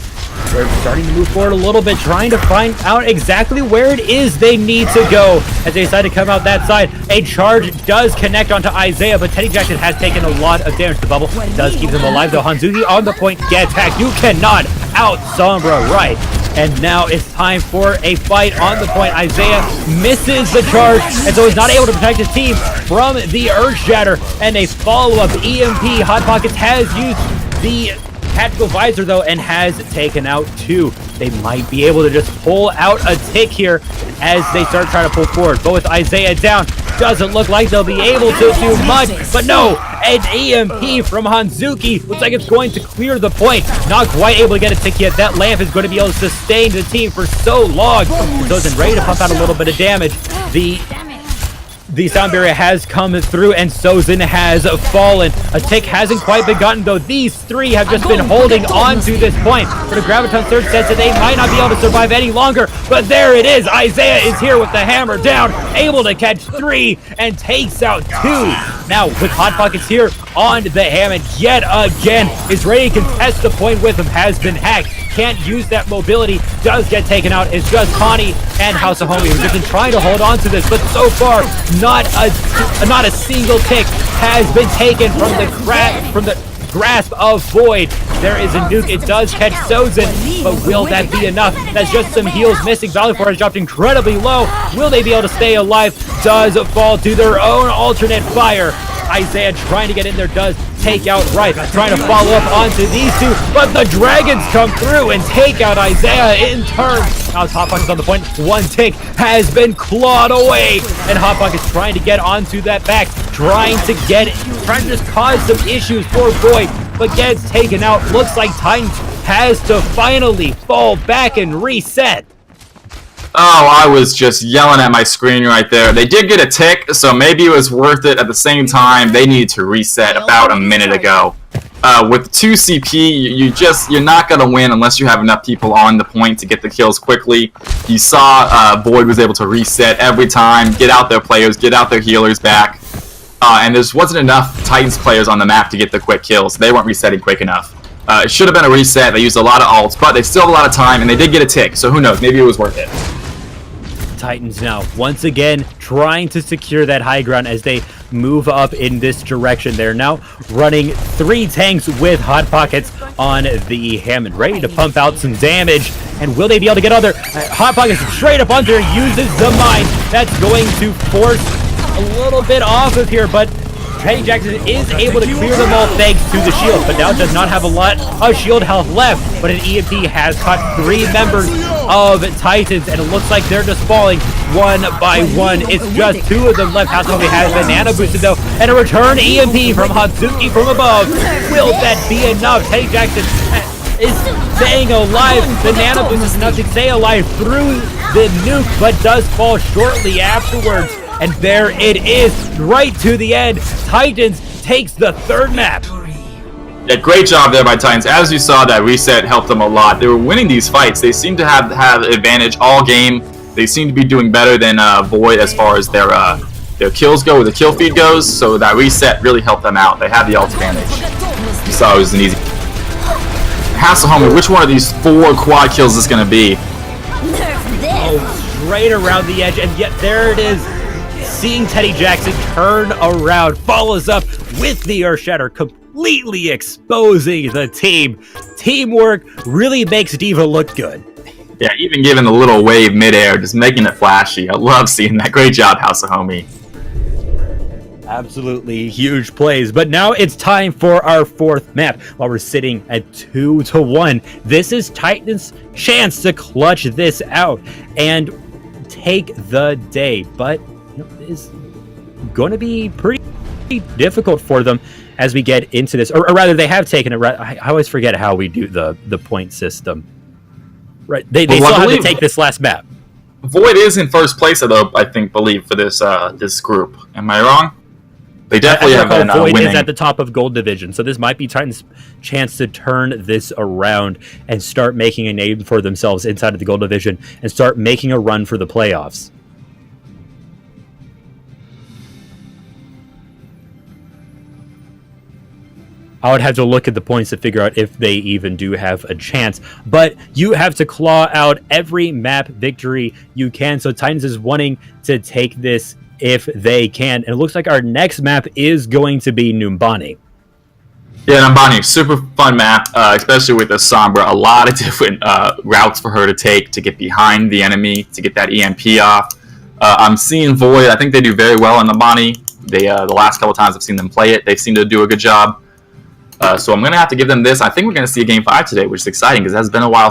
They're starting to move forward a little bit, trying to find out exactly where it is they need to go as they decide to come out that side. A charge does connect onto Isaiah, but Teddy Jackson has taken a lot of damage. The bubble does keep them alive, though. Hanzuki on the point, get attacked. You cannot out Sombra, right? And now it's time for a fight on the point. Isaiah misses the charge, and so is not able to protect his team from the Earth Shatter. And a follow-up EMP. Hot Pockets has used the tactical visor though and has taken out 2. They might be able to just pull out a tick here as they start trying to pull forward. But with Isaiah down, doesn't look like they'll be able to do much. But no, an EMP from Hanzuki. Looks like it's going to clear the point. Not quite able to get a tick yet. That lamp is going to be able to sustain the team for so long. Sozin ready to pump out a little bit of damage. The sound barrier has come through and Sozin has fallen. A tick hasn't quite been gotten though. These 3 have just been holding on to this point. For the Graviton Surge says that they might not be able to survive any longer. But there it is. Isaiah is here with the hammer down. Able to catch 3 and takes out 2. Now with Hot Pockets here on the Hammond yet again. Is ready to contest the point with him. Has been hacked. Can't use that mobility. Does get taken out. It's just Connie and House of Homie who've just been trying to hold on to this. But so far, not a single tick has been taken from the grasp of Void. There is a nuke. It does catch Sozin, but will that be enough? That's just some heals missing. Valley4 has dropped incredibly low. Will they be able to stay alive? Does fall to their own alternate fire. Isaiah trying to get in there, does take out Rife, trying to follow up onto these 2, but the dragons come through and take out Isaiah in turn. Now Hot Pockets on the point, 1 tick has been clawed away, and Hot Pockets trying to get onto that back, trying to just cause some issues for Void, but gets taken out. Looks like Titans has to finally fall back and reset. Oh, I was just yelling at my screen right there. They did get a tick, so maybe it was worth it. At the same time, they needed to reset about a minute ago. With 2 CP, you're not going to win unless you have enough people on the point to get the kills quickly. You saw Void was able to reset every time, get out their players, get out their healers back. And there wasn't enough Titans players on the map to get the quick kills. They weren't resetting quick enough. It should have been a reset. They used a lot of ults, but they still have a lot of time, and they did get a tick, so who knows? Maybe it was worth it. Titans now, once again, trying to secure that high ground as they move up in this direction. They're now running 3 tanks with Hot Pockets on the Hammond, ready to pump out some damage. And will they be able to get other Hot Pockets straight up under, uses the mine. That's going to force a little bit off of here, but Teddy Jackson is able to clear them all thanks to the shield, but now does not have a lot of shield health left. But an EMP has caught 3 members of Titans, and it looks like they're just falling one by one. It's just 2 of them left. Hatsumi has banana boosted though, and a return EMP from Hatsuki from above. Will that be enough? Teddy Jackson is staying alive. Banana boost is enough to stay alive through the nuke, but does fall shortly afterwards. And there it is, right to the end. Titans takes the 3rd map. Yeah, great job there by Titans. As you saw, that reset helped them a lot. They were winning these fights. They seem to have advantage all game. They seem to be doing better than Void as far as their kills go, or the kill feed goes. So that reset really helped them out. They had the ult advantage. You saw it was an easy. Hasselhomer, which one of these 4 quad kills is going to be? Oh, straight around the edge, and yet there it is. Seeing Teddy Jackson turn around, follows up with the Earthshatter, completely exposing the team. Teamwork really makes D.Va look good. Yeah, even giving the little wave midair, just making it flashy. I love seeing that. Great job, House of Homie. Absolutely huge plays, but now it's time for our 4th map. While we're sitting at 2-1, this is Titan's chance to clutch this out and take the day, but it's going to be pretty difficult for them as we get into this, or rather they have taken it. I always forget how we do the point system. Right, they still have to take this last map. Void is in first place, though, believe for this this group. Am I wrong? They definitely have been Void winning. is at the top of Gold Division, so this might be Titan's chance to turn this around and start making a name for themselves inside of the Gold Division and start making a run for the playoffs. I would have to look at the points to figure out if they even do have a chance. But you have to claw out every map victory you can. So Titans is wanting to take this if they can. And it looks like our next map is going to be Numbani. Yeah, Numbani, super fun map, especially with the Sombra. A lot of different routes for her to take to get behind the enemy, to get that EMP off. I'm seeing Void. I think they do very well on Numbani. The last couple times I've seen them play it, they seem to do a good job. So I'm going to have to give them this. I think we're going to see a Game 5 today, which is exciting because it has been a while.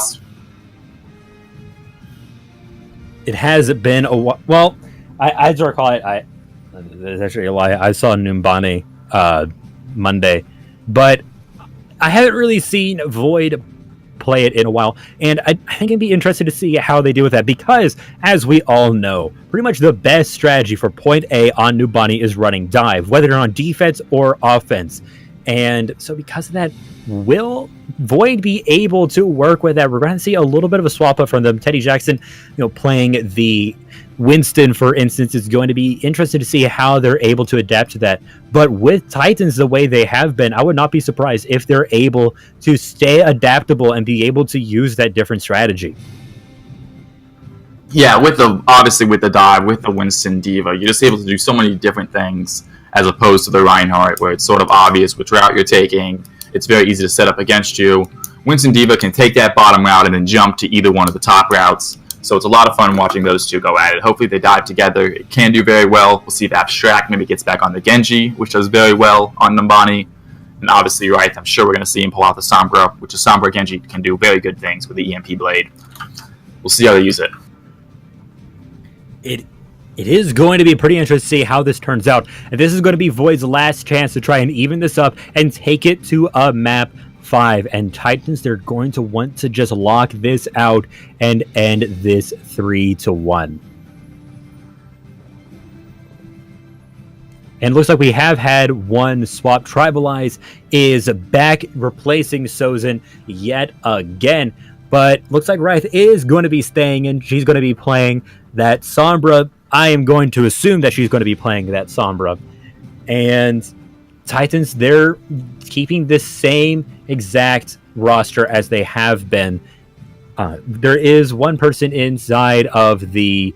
It has been a while. Well, I do recall it. There's actually a lie. I saw Numbani Monday, but I haven't really seen Void play it in a while. And I think it'd be interesting to see how they do with that because, as we all know, pretty much the best strategy for point A on Numbani is running dive, whether on defense or offense. And so because of that, will Void be able to work with that? We're going to see a little bit of a swap up from them. Teddy Jackson, playing the Winston, for instance, is going to be interesting to see how they're able to adapt to that. But with Titans the way they have been, I would not be surprised if they're able to stay adaptable and be able to use that different strategy. Yeah, obviously with the dive, with the Winston D.Va, you're just able to do so many different things as opposed to the Reinhardt, where it's sort of obvious which route you're taking. It's very easy to set up against you. Winston D.Va can take that bottom route and then jump to either one of the top routes. So it's a lot of fun watching those two go at it. Hopefully they dive together. It can do very well. We'll see if Abstract maybe gets back on the Genji, which does very well on Numbani. And obviously, right, I'm sure we're going to see him pull out the Sombra, which is Sombra Genji can do very good things with the EMP blade. We'll see how they use it. It is going to be pretty interesting to see how this turns out. And this is going to be Void's last chance to try and even this up and take it to a map 5. And Titans, they're going to want to just lock this out and end this 3-1. And it looks like we have had one swap. Tribalize is back replacing Sozin yet again. But looks like Wraith is going to be staying in. She's going to be playing that Sombra. I am going to assume that she's going to be playing that Sombra. And Titans, they're keeping this same exact roster as they have been. There is one person inside of the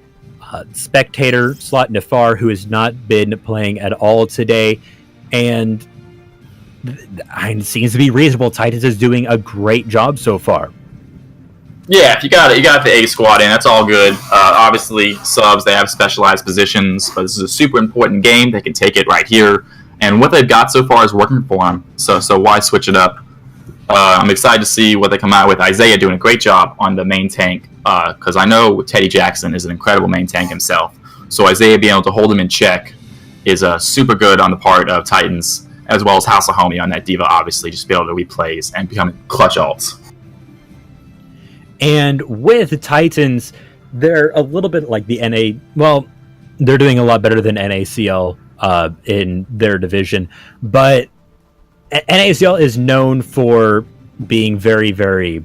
spectator slot Nafar, who has not been playing at all today, and it seems to be reasonable. Titans is doing a great job so far. Yeah, if you got it, you got the A squad in. That's all good. Obviously, subs, they have specialized positions, but this is a super important game. They can take it right here, and what they've got so far is working for them. So why switch it up? I'm excited to see what they come out with. Isaiah doing a great job on the main tank, because I know Teddy Jackson is an incredible main tank himself. So Isaiah being able to hold him in check is super good on the part of Titans, as well as House of Homie on that Diva, obviously, just be able to replays and become clutch alts. And with Titans, they're a little bit like the NA. Well, they're doing a lot better than NACL in their division, but NACL is known for being very, very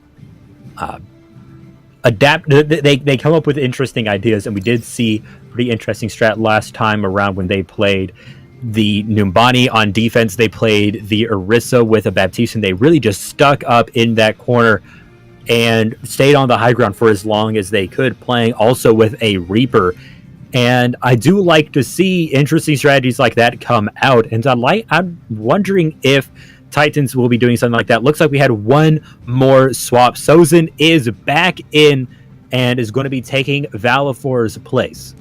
They come up with interesting ideas, and we did see pretty interesting strat last time around when they played the Numbani on defense. They played the Orisa with a Baptiste, and they really just stuck up in that corner and stayed on the high ground for as long as they could, playing also with a Reaper. And I do like to see interesting strategies like that come out. And I'm wondering if Titans will be doing something like that. Looks like we had one more swap. Sozin is back in and is going to be taking Valifor's place.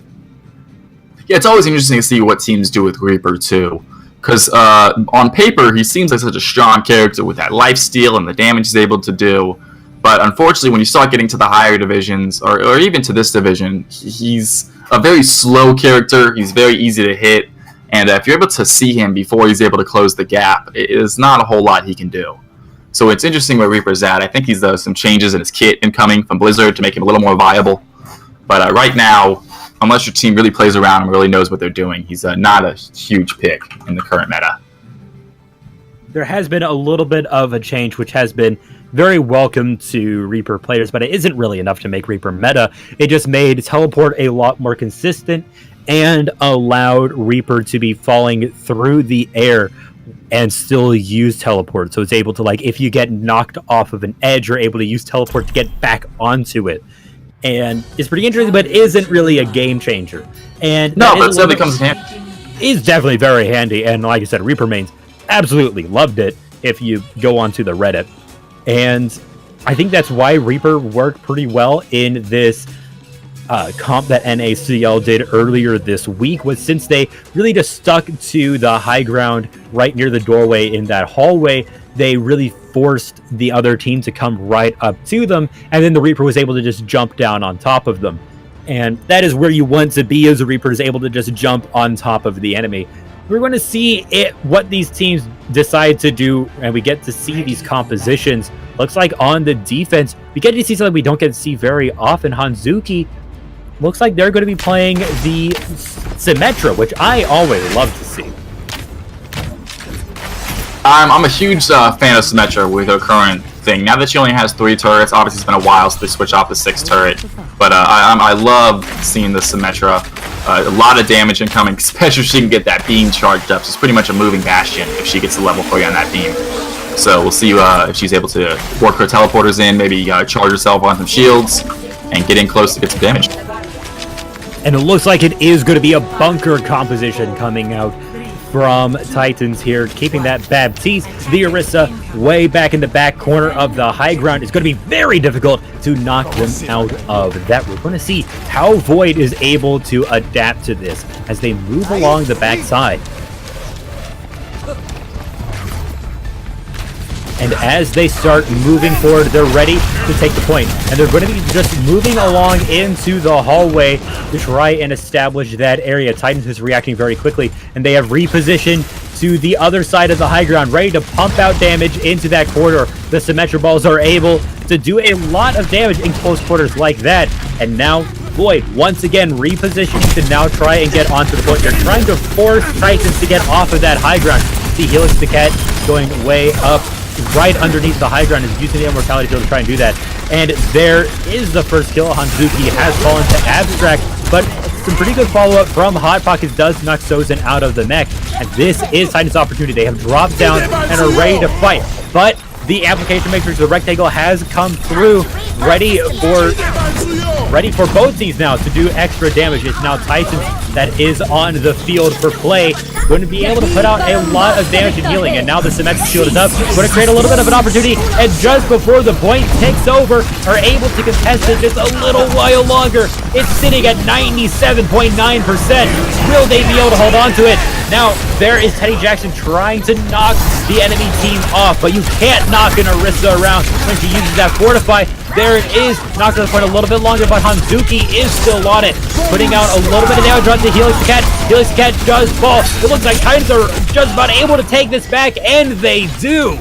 Yeah, it's always interesting to see what teams do with Reaper, too. Because on paper, he seems like such a strong character with that lifesteal and the damage he's able to do. But unfortunately, when you start getting to the higher divisions, or even to this division, he's a very slow character. He's very easy to hit. And if you're able to see him before he's able to close the gap, there's not a whole lot he can do. So it's interesting where Reaper's at. I think he's some changes in his kit incoming from Blizzard to make him a little more viable. But right now, unless your team really plays around and really knows what they're doing, he's not a huge pick in the current meta. There has been a little bit of a change, which has been very welcome to Reaper players, but it isn't really enough to make Reaper meta. It just made teleport a lot more consistent and allowed Reaper to be falling through the air and still use teleport. So it's able to, like, if you get knocked off of an edge, you're able to use teleport to get back onto it. And it's pretty interesting, but isn't really a game changer. And no, but it still becomes handy. Is definitely very handy. And like I said, Reaper mains absolutely loved it if you go onto the Reddit. And I think that's why Reaper worked pretty well in this comp that NACL did earlier this week, was since they really just stuck to the high ground right near the doorway in that hallway, they really forced the other team to come right up to them, and then the Reaper was able to just jump down on top of them. And that is where you want to be as a Reaper, is able to just jump on top of the enemy. We're going to see what these teams decide to do, and we get to see these compositions. Looks like on the defense, we get to see something we don't get to see very often. Hanzuki looks like they're going to be playing the Symmetra, which I always love to see. I'm a huge fan of Symmetra with her current thing. Now that she only has 3 turrets, obviously it's been a while since they switched off the 6th turret, but I love seeing the Symmetra. A lot of damage incoming, especially if she can get that beam charged up. She's pretty much a moving bastion if she gets the level 3 on that beam. So we'll see if she's able to work her teleporters in, maybe charge herself on some shields, and get in close to get some damage. And it looks like it is going to be a bunker composition coming out from Titans here, keeping that Baptiste. The Orisa way back in the back corner of the high ground. It's going to be very difficult to knock them out of that. We're going to see how Void is able to adapt to this as they move along the backside. And as they start moving forward, they're ready to take the point. And they're going to be just moving along into the hallway to try and establish that area. Titans is reacting very quickly, and they have repositioned to the other side of the high ground, ready to pump out damage into that corridor. The Symmetra balls are able to do a lot of damage in close quarters like that. And now Void once again repositioning to now try and get onto the point. They're trying to force Titans to get off of that high ground. See Helix the Cat going way up right underneath the high ground, is using the immortality field to try and do that. And there is the first kill. Hanzuki has fallen to Abstract, but some pretty good follow-up from Hot Pockets does knock Sozin out of the mech. And this is Titan's opportunity. They have dropped down and are ready to fight. But the application matrix, the rectangle, has come through, ready for ready for both teams now to do extra damage. It's now Titans that is on the field for play, going to be able to put out a lot of damage and healing, and now the Symmetric Shield is up, going to create a little bit of an opportunity, and just before the point ticks over, are able to contest it just a little while longer. It's sitting at 97.9%. Will they be able to hold on to it? Now, there is Teddy Jackson trying to knock the enemy team off, but you can't knock an Orisa around when she uses that Fortify. There it is, knocked to the point a little bit longer, but Hanzuki is still on it, putting out a little bit of damage onto Helix the Cat. Helix the Cat does fall. It looks like Titans are just about able to take this back, and they do.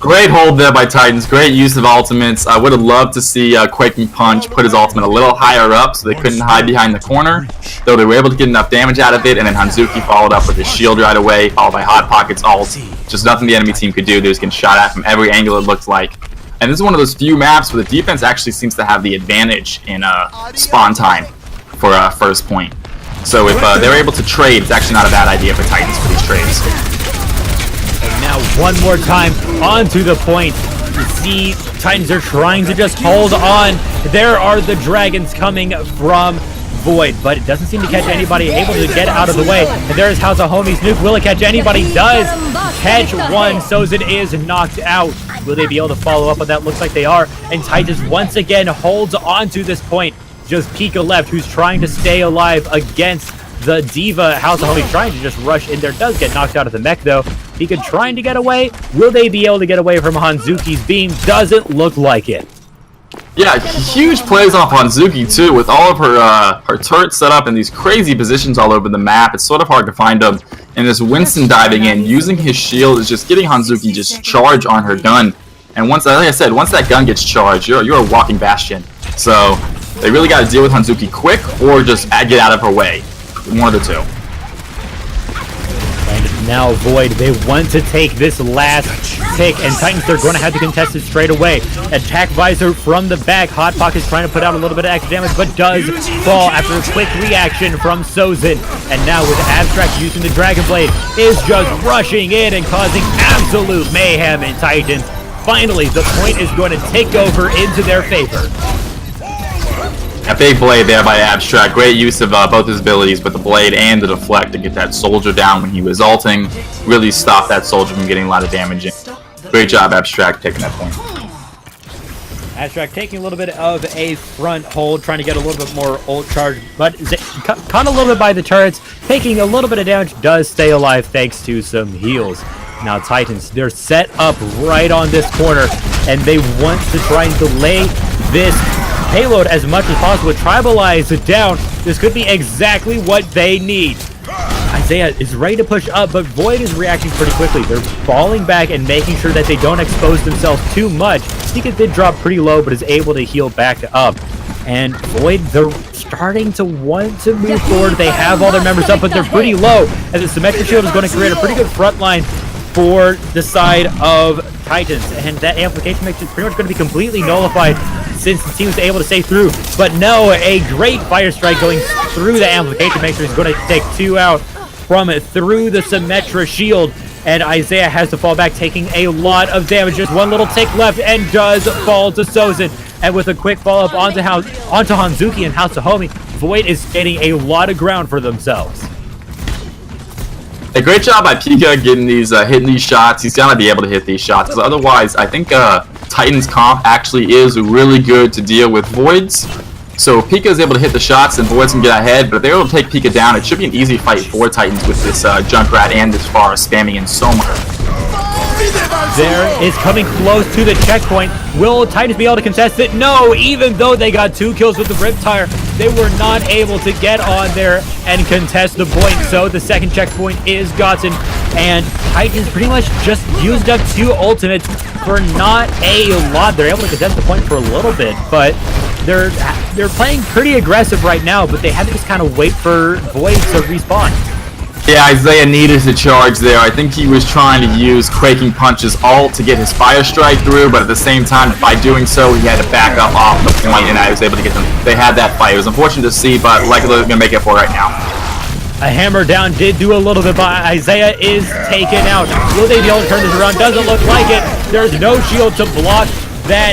Great hold there by Titans. Great use of ultimates. I would have loved to see Quaking Punch put his ultimate a little higher up so they couldn't hide behind the corner, though they were able to get enough damage out of it, and then Hanzuki followed up with his shield right away, followed by Hot Pocket's ult. Just nothing the enemy team could do. They was getting shot at from every angle, it looked like. And this is one of those few maps where the defense actually seems to have the advantage in spawn time for first point. So if they're able to trade, it's actually not a bad idea for Titans for these trades. And now one more time onto the point. You see, Titans are trying to just hold on. There are the dragons coming from Void, but it doesn't seem to catch anybody, able to get out of the way. And there's House of Homies. Nuke, will it catch anybody? Does catch one. Sozin is knocked out. Will they be able to follow up on that? Looks like they are. And Titans once again holds on to this point. Just Pika left, who's trying to stay alive against the Diva. House of Homies trying to just rush in there. Does get knocked out of the mech, though. Pika trying to get away. Will they be able to get away from Hanzuki's beam? Doesn't look like it. Yeah, huge plays off Hanzuki too, with all of her turrets set up in these crazy positions all over the map. It's sort of hard to find them. And this Winston diving in, using his shield, is just getting Hanzuki just charge on her gun. And once, like I said, once that gun gets charged, you're a walking bastion. So they really got to deal with Hanzuki quick, or just get out of her way. One of the two. And now Void, they want to take this last pick, and Titans, they're going to have to contest it straight away. Attack Visor from the back. Hot Pocket's trying to put out a little bit of extra damage, but does fall after a quick reaction from Sozin. And now with Abstract using the Dragon Blade, is just rushing in and causing absolute mayhem in Titans. Finally, the point is going to take over into their favor. A big blade there by Abstract. Great use of both his abilities, but the blade and the deflect to get that soldier down when he was ulting. Really stop that soldier from getting a lot of damage in. Great job, Abstract, taking that point. Abstract taking a little bit of a front hold, trying to get a little bit more ult charge, but caught a little bit by the turrets, taking a little bit of damage, does stay alive thanks to some heals. Now Titans, they're set up right on this corner, and they want to try and delay this payload as much as possible. Tribalize it down. This could be exactly what they need. Isaiah is ready to push up, but Void is reacting pretty quickly. They're falling back and making sure that they don't expose themselves too much. Sika did drop pretty low, but is able to heal back up. And Void, they're starting to want to move forward. They have all their members up, but they're pretty low, as the Symmetric Shield is going to create a pretty good front line for the side of Titans. And that amplification makes it pretty much going to be completely nullified since the team was able to stay through. But no, a great Fire Strike going through the amplification makes he's going to take two out from it through the Symmetra shield. And Isaiah has to fall back, taking a lot of damage. Just one little tick left, and does fall to Sozin. And with a quick follow-up onto Hanzuki and House of Homie, Void is gaining a lot of ground for themselves. A great job by Pika getting these, hitting these shots. He's gonna be able to hit these shots, because otherwise, I think Titan's comp actually is really good to deal with Voids. So Pika is able to hit the shots, and Voids can get ahead. But if they're able to take Pika down, it should be an easy fight for Titans with this Junkrat and this Forest spamming in so much. There is coming close to the checkpoint. Will Titans be able to contest it? No, even though they got 2 kills with the Riptire, they were not able to get on there and contest the point. So the second checkpoint is gotten, and Titans pretty much just used up 2 ultimates for not a lot. They're able to contest the point for a little bit, but they're playing pretty aggressive right now, but they had to just kind of wait for Void to respawn. Yeah, Isaiah needed to charge there. I think he was trying to use Quaking Punch's ult to get his Fire Strike through, but at the same time, by doing so, he had to back up off the point, and I was able to get them. They had that fight. It was unfortunate to see, but likely they're going to make it for right now. A hammer down did do a little bit, but Isaiah is taken out. Will they be able to turn this around? Doesn't look like it. There's no shield to block that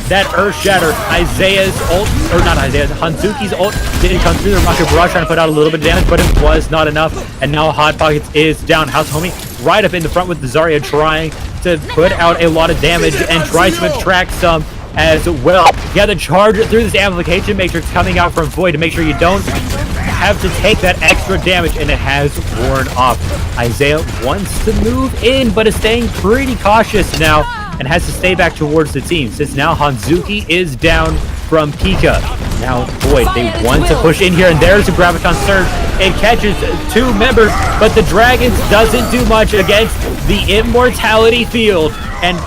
that Earth Shatter. Isaiah's ult, or not Isaiah's, Hanzuki's ult didn't come through. The Rocket Barrage trying to put out a little bit of damage, but it was not enough. And now Hot Pockets is down. House Homie right up in the front with the Zarya trying to put out a lot of damage and try to attract some as well. Yeah, the charge through this amplification matrix coming out from Void to make sure you don't have to take that extra damage, and it has worn off. Isaiah wants to move in, but is staying pretty cautious now and has to stay back towards the team since now Hanzuki is down from Pika. Now Void, they want to push in here, and there's a Graviton Surge. It catches 2 members, but the Dragons doesn't do much against the Immortality Field, and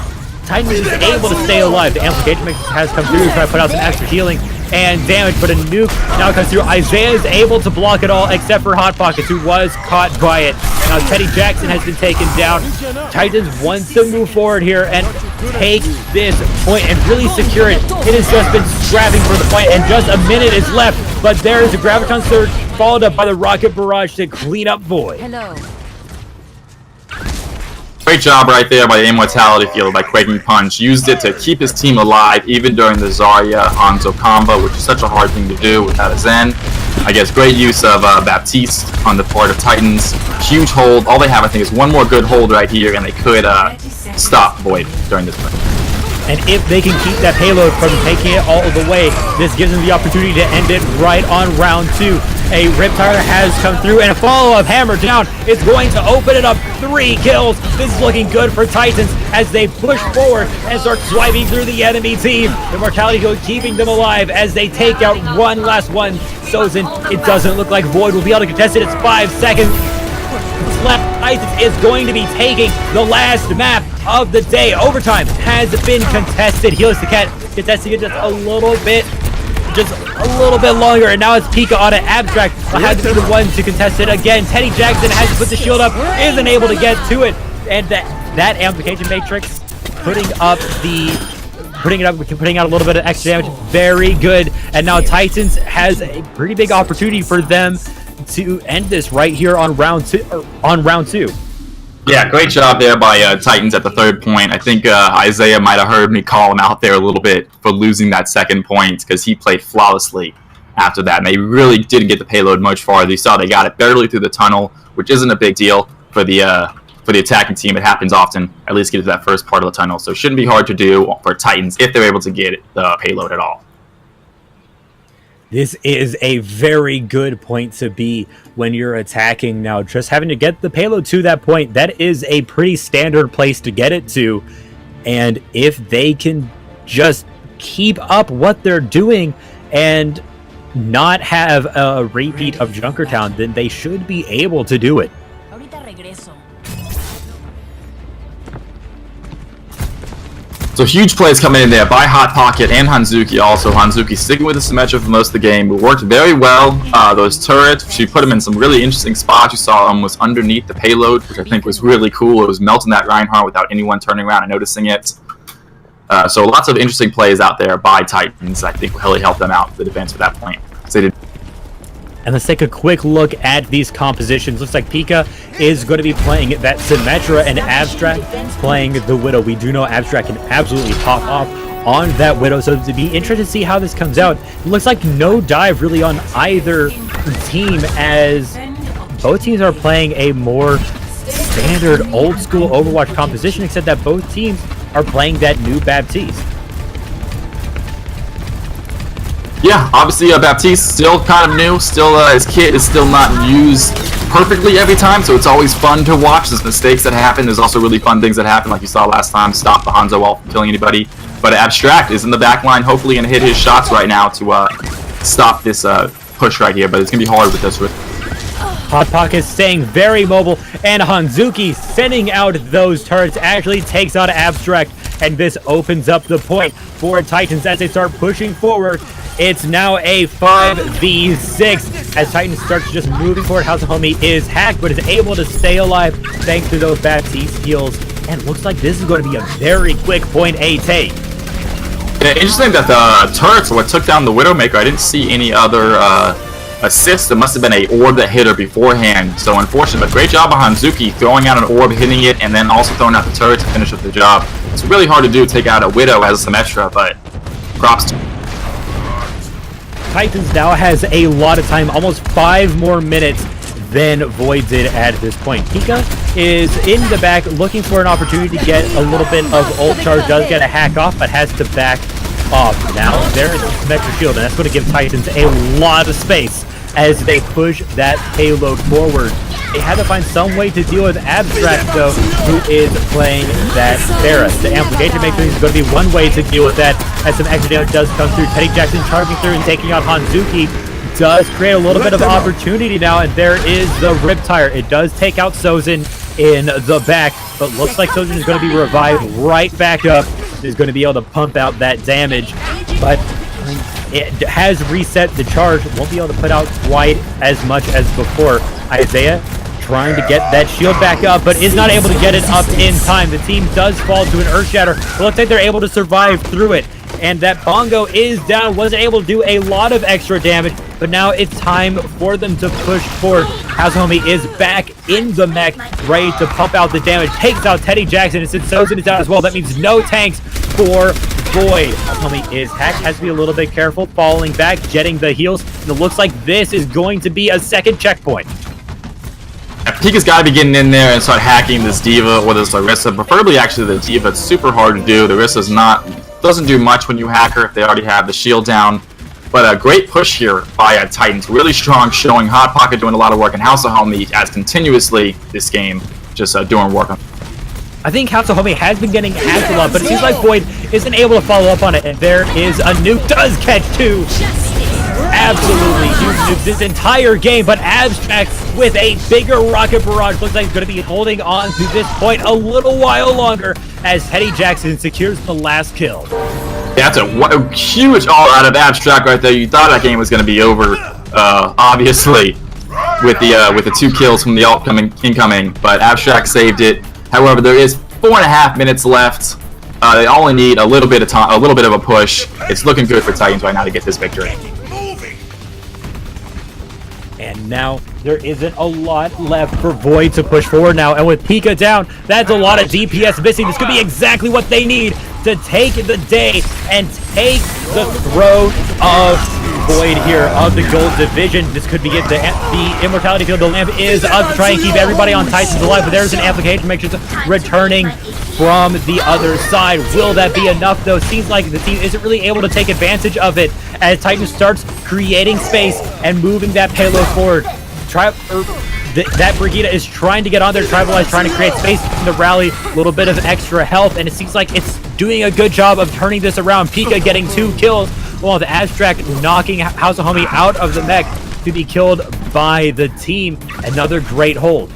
Titan is able to stay alive. The amplification mix has come through to try to put out some extra healing and damage, but a nuke now comes through. Isaiah is able to block it all except for Hot Pockets, who was caught by it. Now Teddy Jackson has been taken down. Titans wants to move forward here and take this point and really secure it. It has just been scrapping for the point, and just a minute is left, but there is a Graviton Surge followed up by the Rocket Barrage to clean up Void. Hello. Great job right there by the Immortality Field by Quaking Punch. Used it to keep his team alive even during the Zarya Hanzo combo, which is such a hard thing to do without a Zen. I guess great use of Baptiste on the part of Titans. Huge hold. All they have, I think, is one more good hold right here, and they could stop Void during this break. And if they can keep that payload from taking it all the way, this gives them the opportunity to end it right on round 2. A Riptire has come through, and a follow-up hammer down is going to open it up. 3 kills. This is looking good for Titans as they push forward and start swiping through the enemy team. The Mortality Field keeping them alive as they take out one last one. Sozin, it doesn't look like Void will be able to contest it. It's 5 seconds left. Titans is going to be taking the last map of the day. Overtime has been contested. Helix the Cat contesting it just a little bit longer, and now it's Pika on an Abstract. Will have to be the one to contest it again. Teddy Jackson has to put the shield up, isn't able to get to it, and that amplification matrix putting out a little bit of extra damage. Very good. And now Titans has a pretty big opportunity for them to end this right here on round 2. Yeah, great job there by Titans at the 3rd point. I think Isaiah might have heard me call him out there a little bit for losing that 2nd point because he played flawlessly after that. And they really didn't get the payload much farther. You saw they got it barely through the tunnel, which isn't a big deal for the attacking team. It happens often, at least get to that first part of the tunnel. So it shouldn't be hard to do for Titans if they're able to get the payload at all. This is a very good point to be when you're attacking now. Just having to get the payload to that point, that is a pretty standard place to get it to. And if they can just keep up what they're doing and not have a repeat of Junkertown, then they should be able to do it. Ahorita regreso. So huge plays coming in there by Hot Pocket and Hanzuki also. Hanzuki sticking with the Symmetra for most of the game. It worked very well. Those turrets, she put them in some really interesting spots. You saw them was underneath the payload, which I think was really cool. It was melting that Reinhardt without anyone turning around and noticing it. So lots of interesting plays out there by Titans. I think will really help them out, the defense at that point. So they did. And let's take a quick look at these compositions. Looks like Pika is going to be playing that Symmetra and Abstract playing the Widow. We do know Abstract can absolutely pop off on that Widow, so to be interested to see how this comes out. It looks like no dive really on either team, as both teams are playing a more standard old school Overwatch composition, except that both teams are playing that new Baptiste. Yeah, obviously Baptiste still kind of new. Still, his kit is still not used perfectly every time, so it's always fun to watch. There's mistakes that happen. There's also really fun things that happen, like you saw last time. Stop the Hanzo wall from killing anybody. But Abstract is in the back line, hopefully going to hit his shots right now to stop this push right here. But it's going to be hard with this. Hot Pocket staying very mobile, and Hanzuki sending out those turrets actually takes out Abstract, and this opens up the point for Titans as they start pushing forward. It's now a 5v6 as Titans starts just moving forward. House of Homie is hacked, but is able to stay alive thanks to those Baptiste heals, and looks like this is going to be a very quick point A take. Yeah, interesting that the turrets are what took down the Widowmaker. I didn't see any other assist. It must have been an orb that hit her beforehand, so unfortunate. But great job on Hanzuki throwing out an orb, hitting it, and then also throwing out the turret to finish up the job. It's really hard to do, take out a Widow as a Symmetra, but Props to Titans now has a lot of time, almost 5 more minutes than Void did at this point. Pika is in the back looking for an opportunity to get a little bit of ult charge, does get a hack off, but has to back off. Now there is some extra shield, and that's going to give Titans a lot of space as they push that payload forward. They had to find some way to deal with Abstract, though, who is playing that Pharah. The amplification matrix is going to be one way to deal with that, as some extra damage does come through. Teddy Jackson charging through and taking out Hanzuki does create a little bit of opportunity now, and there is the Riptire. It does take out Sozin in the back, but looks like Sozin is going to be revived right back up. Is going to be able to pump out that damage, but it has reset the charge. Won't be able to put out quite as much as before. Isaiah trying to get that shield back up, but is not able to get it up in time. The team does fall to an Earth Shatter. It looks like they're able to survive through it, and that Bongo is down. Wasn't able to do a lot of extra damage, but now it's time for them to push forward. Hazuhomi is back in the mech, ready to pump out the damage. Takes out Teddy Jackson, and since Sozin is out as well, that means no tanks for Void. Hazuhomi is hacked, has to be a little bit careful, falling back, jetting the heals, and it looks like this is going to be a second checkpoint. Pika's got to be getting in there and start hacking this D.Va or this Orisa. Preferably, actually, the D.Va. It's super hard to do. The Orisa's doesn't do much when you hack her if they already have the shield down. But a great push here by Titans. Really strong showing. Hot Pocket doing a lot of work, and Hazuhomi as continuously this game just doing work. I think Hazuhomi has been getting hacked a lot, but it seems like Void isn't able to follow up on it, and there is a nuke. Does catch 2. Absolutely huge nukes this entire game, but Abstract with a bigger rocket barrage looks like he's going to be holding on to this point a little while longer as Teddy Jackson secures the last kill. That's a huge all out of Abstract right there. You thought that game was going to be over, obviously, with the 2 kills from the ult incoming, but Abstract saved it. However, there is 4.5 minutes left. They only need a little bit of time, a little bit of a push. It's looking good for Titans right now to get this victory. And now there isn't a lot left for Void to push forward now. And with Pika down, that's a lot of DPS missing. This could be exactly what they need to take the day and take the throne of Void here of the Gold Division. This could be it. The Immortality Field, the lamp is up to try and keep everybody on Titans alive, but there's an application matrix returning from the other side. Will that be enough, though? Seems like the team isn't really able to take advantage of it as Titans starts creating space and moving that payload forward. That Brigitte is trying to get on there. Tribalize trying to create space in the rally, a little bit of extra health, and it seems like it's doing a good job of turning this around. Pika getting 2 kills, while the Abstract knocking Hazuhomi out of the mech to be killed by the team. Another great hold.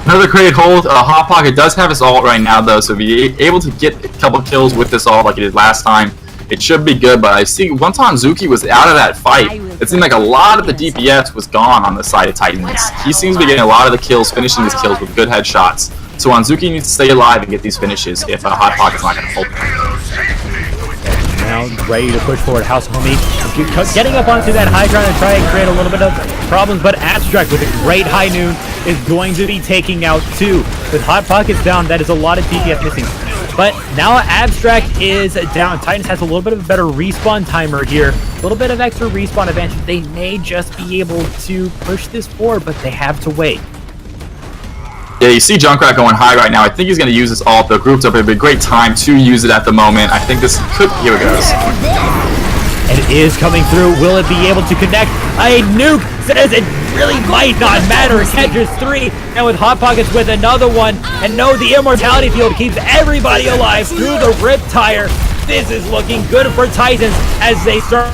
Another great hold. Hot Pocket does have his ult right now, though, so if you're able to get a couple kills with this ult like he did last time, it should be good. But I see once Hanzuki was out of that fight, it seemed like a lot of the DPS was gone on the side of Titans. He seems to be getting a lot of the kills, finishing his kills with good headshots. So Hanzuki needs to stay alive and get these finishes if Hot Pocket's not going to hold him. Now ready to push forward. Hazuhomi getting up onto that high ground and try and create a little bit of problems, but Abstract with a great high noon is going to be taking out 2. With Hot Pockets down, that is a lot of DPS missing. But now Abstract is down. Titans has a little bit of a better respawn timer here. A little bit of extra respawn advantage. They may just be able to push this forward, but they have to wait. Yeah, you see Junkrat going high right now. I think he's going to use this ult. The group's up. It'd be a great time to use it at the moment. I think this could... Here it goes. And it is coming through. Will it be able to connect? A nuke says it really might not matter. It catches 3. And with Hot Pockets with another one. And no, the Immortality Field keeps everybody alive through the Riptire. This is looking good for Titans as they start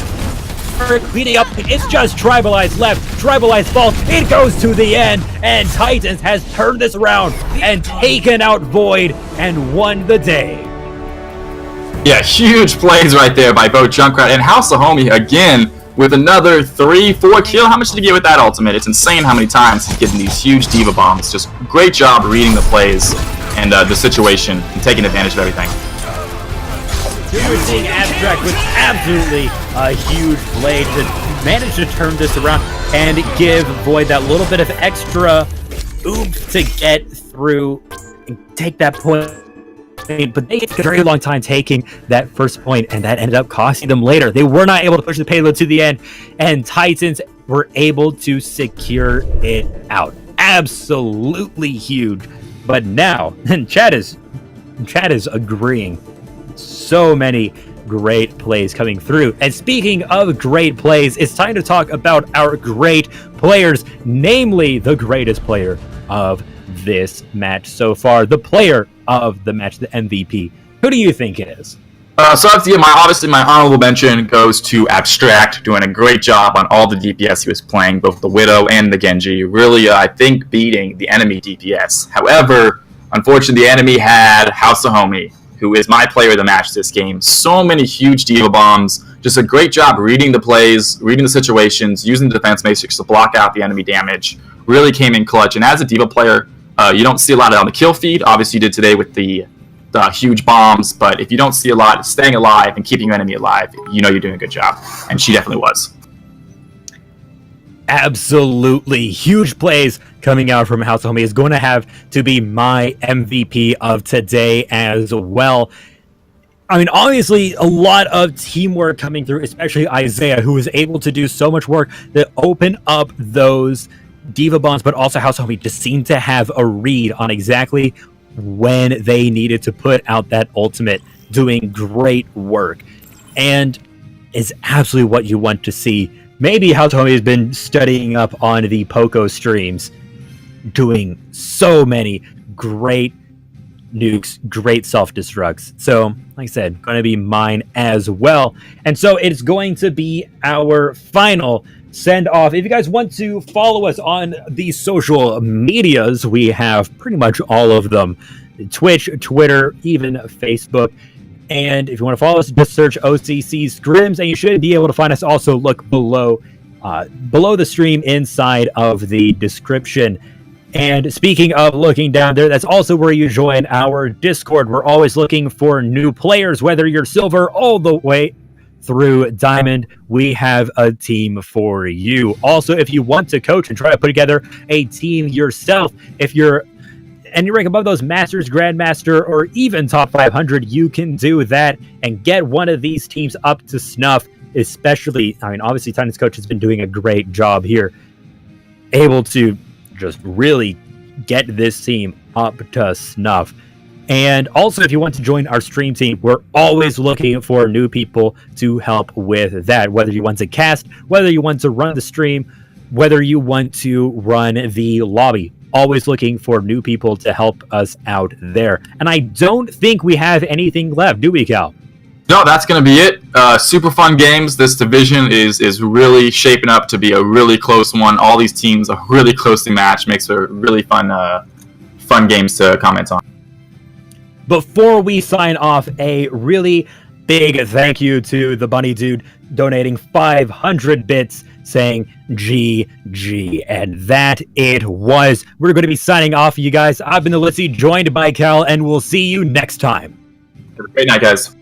cleaning up. It's just Tribalize left. Tribalize falls. It goes to the end. And Titans has turned this around and taken out Void and won the day. Yeah, huge plays right there by both Junkrat and Hazuhomi again with another 3-4 kill. How much did he get with that ultimate? It's insane how many times he's getting these huge D.Va bombs. Just great job reading the plays and the situation and taking advantage of everything. Here we're seeing Abstract with absolutely a huge play to manage to turn this around and give Void that little bit of extra oomph to get through and take that point point, but they took a very long time taking that first point, and that ended up costing them later. They were not able to push the payload to the end, and Titans were able to secure it out. Absolutely huge. But now, and Chad is agreeing. So many great plays coming through. And speaking of great plays, it's time to talk about our great players, namely the greatest player of this match so far, the player of the match, the MVP. Who do you think it is? So obviously my honorable mention goes to Abstract, doing a great job on all the DPS he was playing, both the Widow and the Genji. Really, I think, beating the enemy DPS. However, unfortunately, the enemy had House of Homie, who is my player of the match this game. So many huge diva bombs. Just a great job reading the plays, reading the situations, using the defense matrix to block out the enemy damage. Really came in clutch. And as a diva player, you don't see a lot on the kill feed. Obviously, you did today with the huge bombs. But if you don't see a lot, staying alive and keeping your enemy alive, you know you're doing a good job. And she definitely was. Absolutely huge plays coming out from House of Homie is going to have to be my MVP of today as well. I mean, obviously, a lot of teamwork coming through, especially Isaiah, who was able to do so much work to open up those diva bombs, but also House of Homie just seemed to have a read on exactly when they needed to put out that ultimate, doing great work. And is absolutely what you want to see. Maybe House of Homie has been studying up on the Poco streams, doing so many great nukes, great self-destructs. So, like I said, going to be mine as well. And so it's going to be our final send-off. If you guys want to follow us on the social medias, we have pretty much all of them. Twitch, Twitter, even Facebook. And if you want to follow us, just search O.C.C. Scrims, and you should be able to find us. Also, look below the stream inside of the description. And speaking of looking down there, that's also where you join our Discord. We're always looking for new players, whether you're silver all the way through diamond. We have a team for you. Also, if you want to coach and try to put together a team yourself, if you're and you rank above those Masters, Grandmaster, or even Top 500, you can do that and get one of these teams up to snuff. Especially, I mean, obviously, Titans Coach has been doing a great job here, able to just really get this team up to snuff. And also, if you want to join our stream team, we're always looking for new people to help with that. Whether you want to cast, whether you want to run the stream, whether you want to run the lobby. Always looking for new people to help us out there. And I don't think we have anything left, do we, Cal? No, that's going to be it. Super fun games. This division is really shaping up to be a really close one. All these teams are really closely matched. Makes for really fun games to comment on. Before we sign off, a really big thank you to the Bunny Dude donating 500 bits, saying GG. And that it was. We're going to be signing off, you guys. I've been the Litsy, joined by Cal, and we'll see you next time. Have a great night, guys.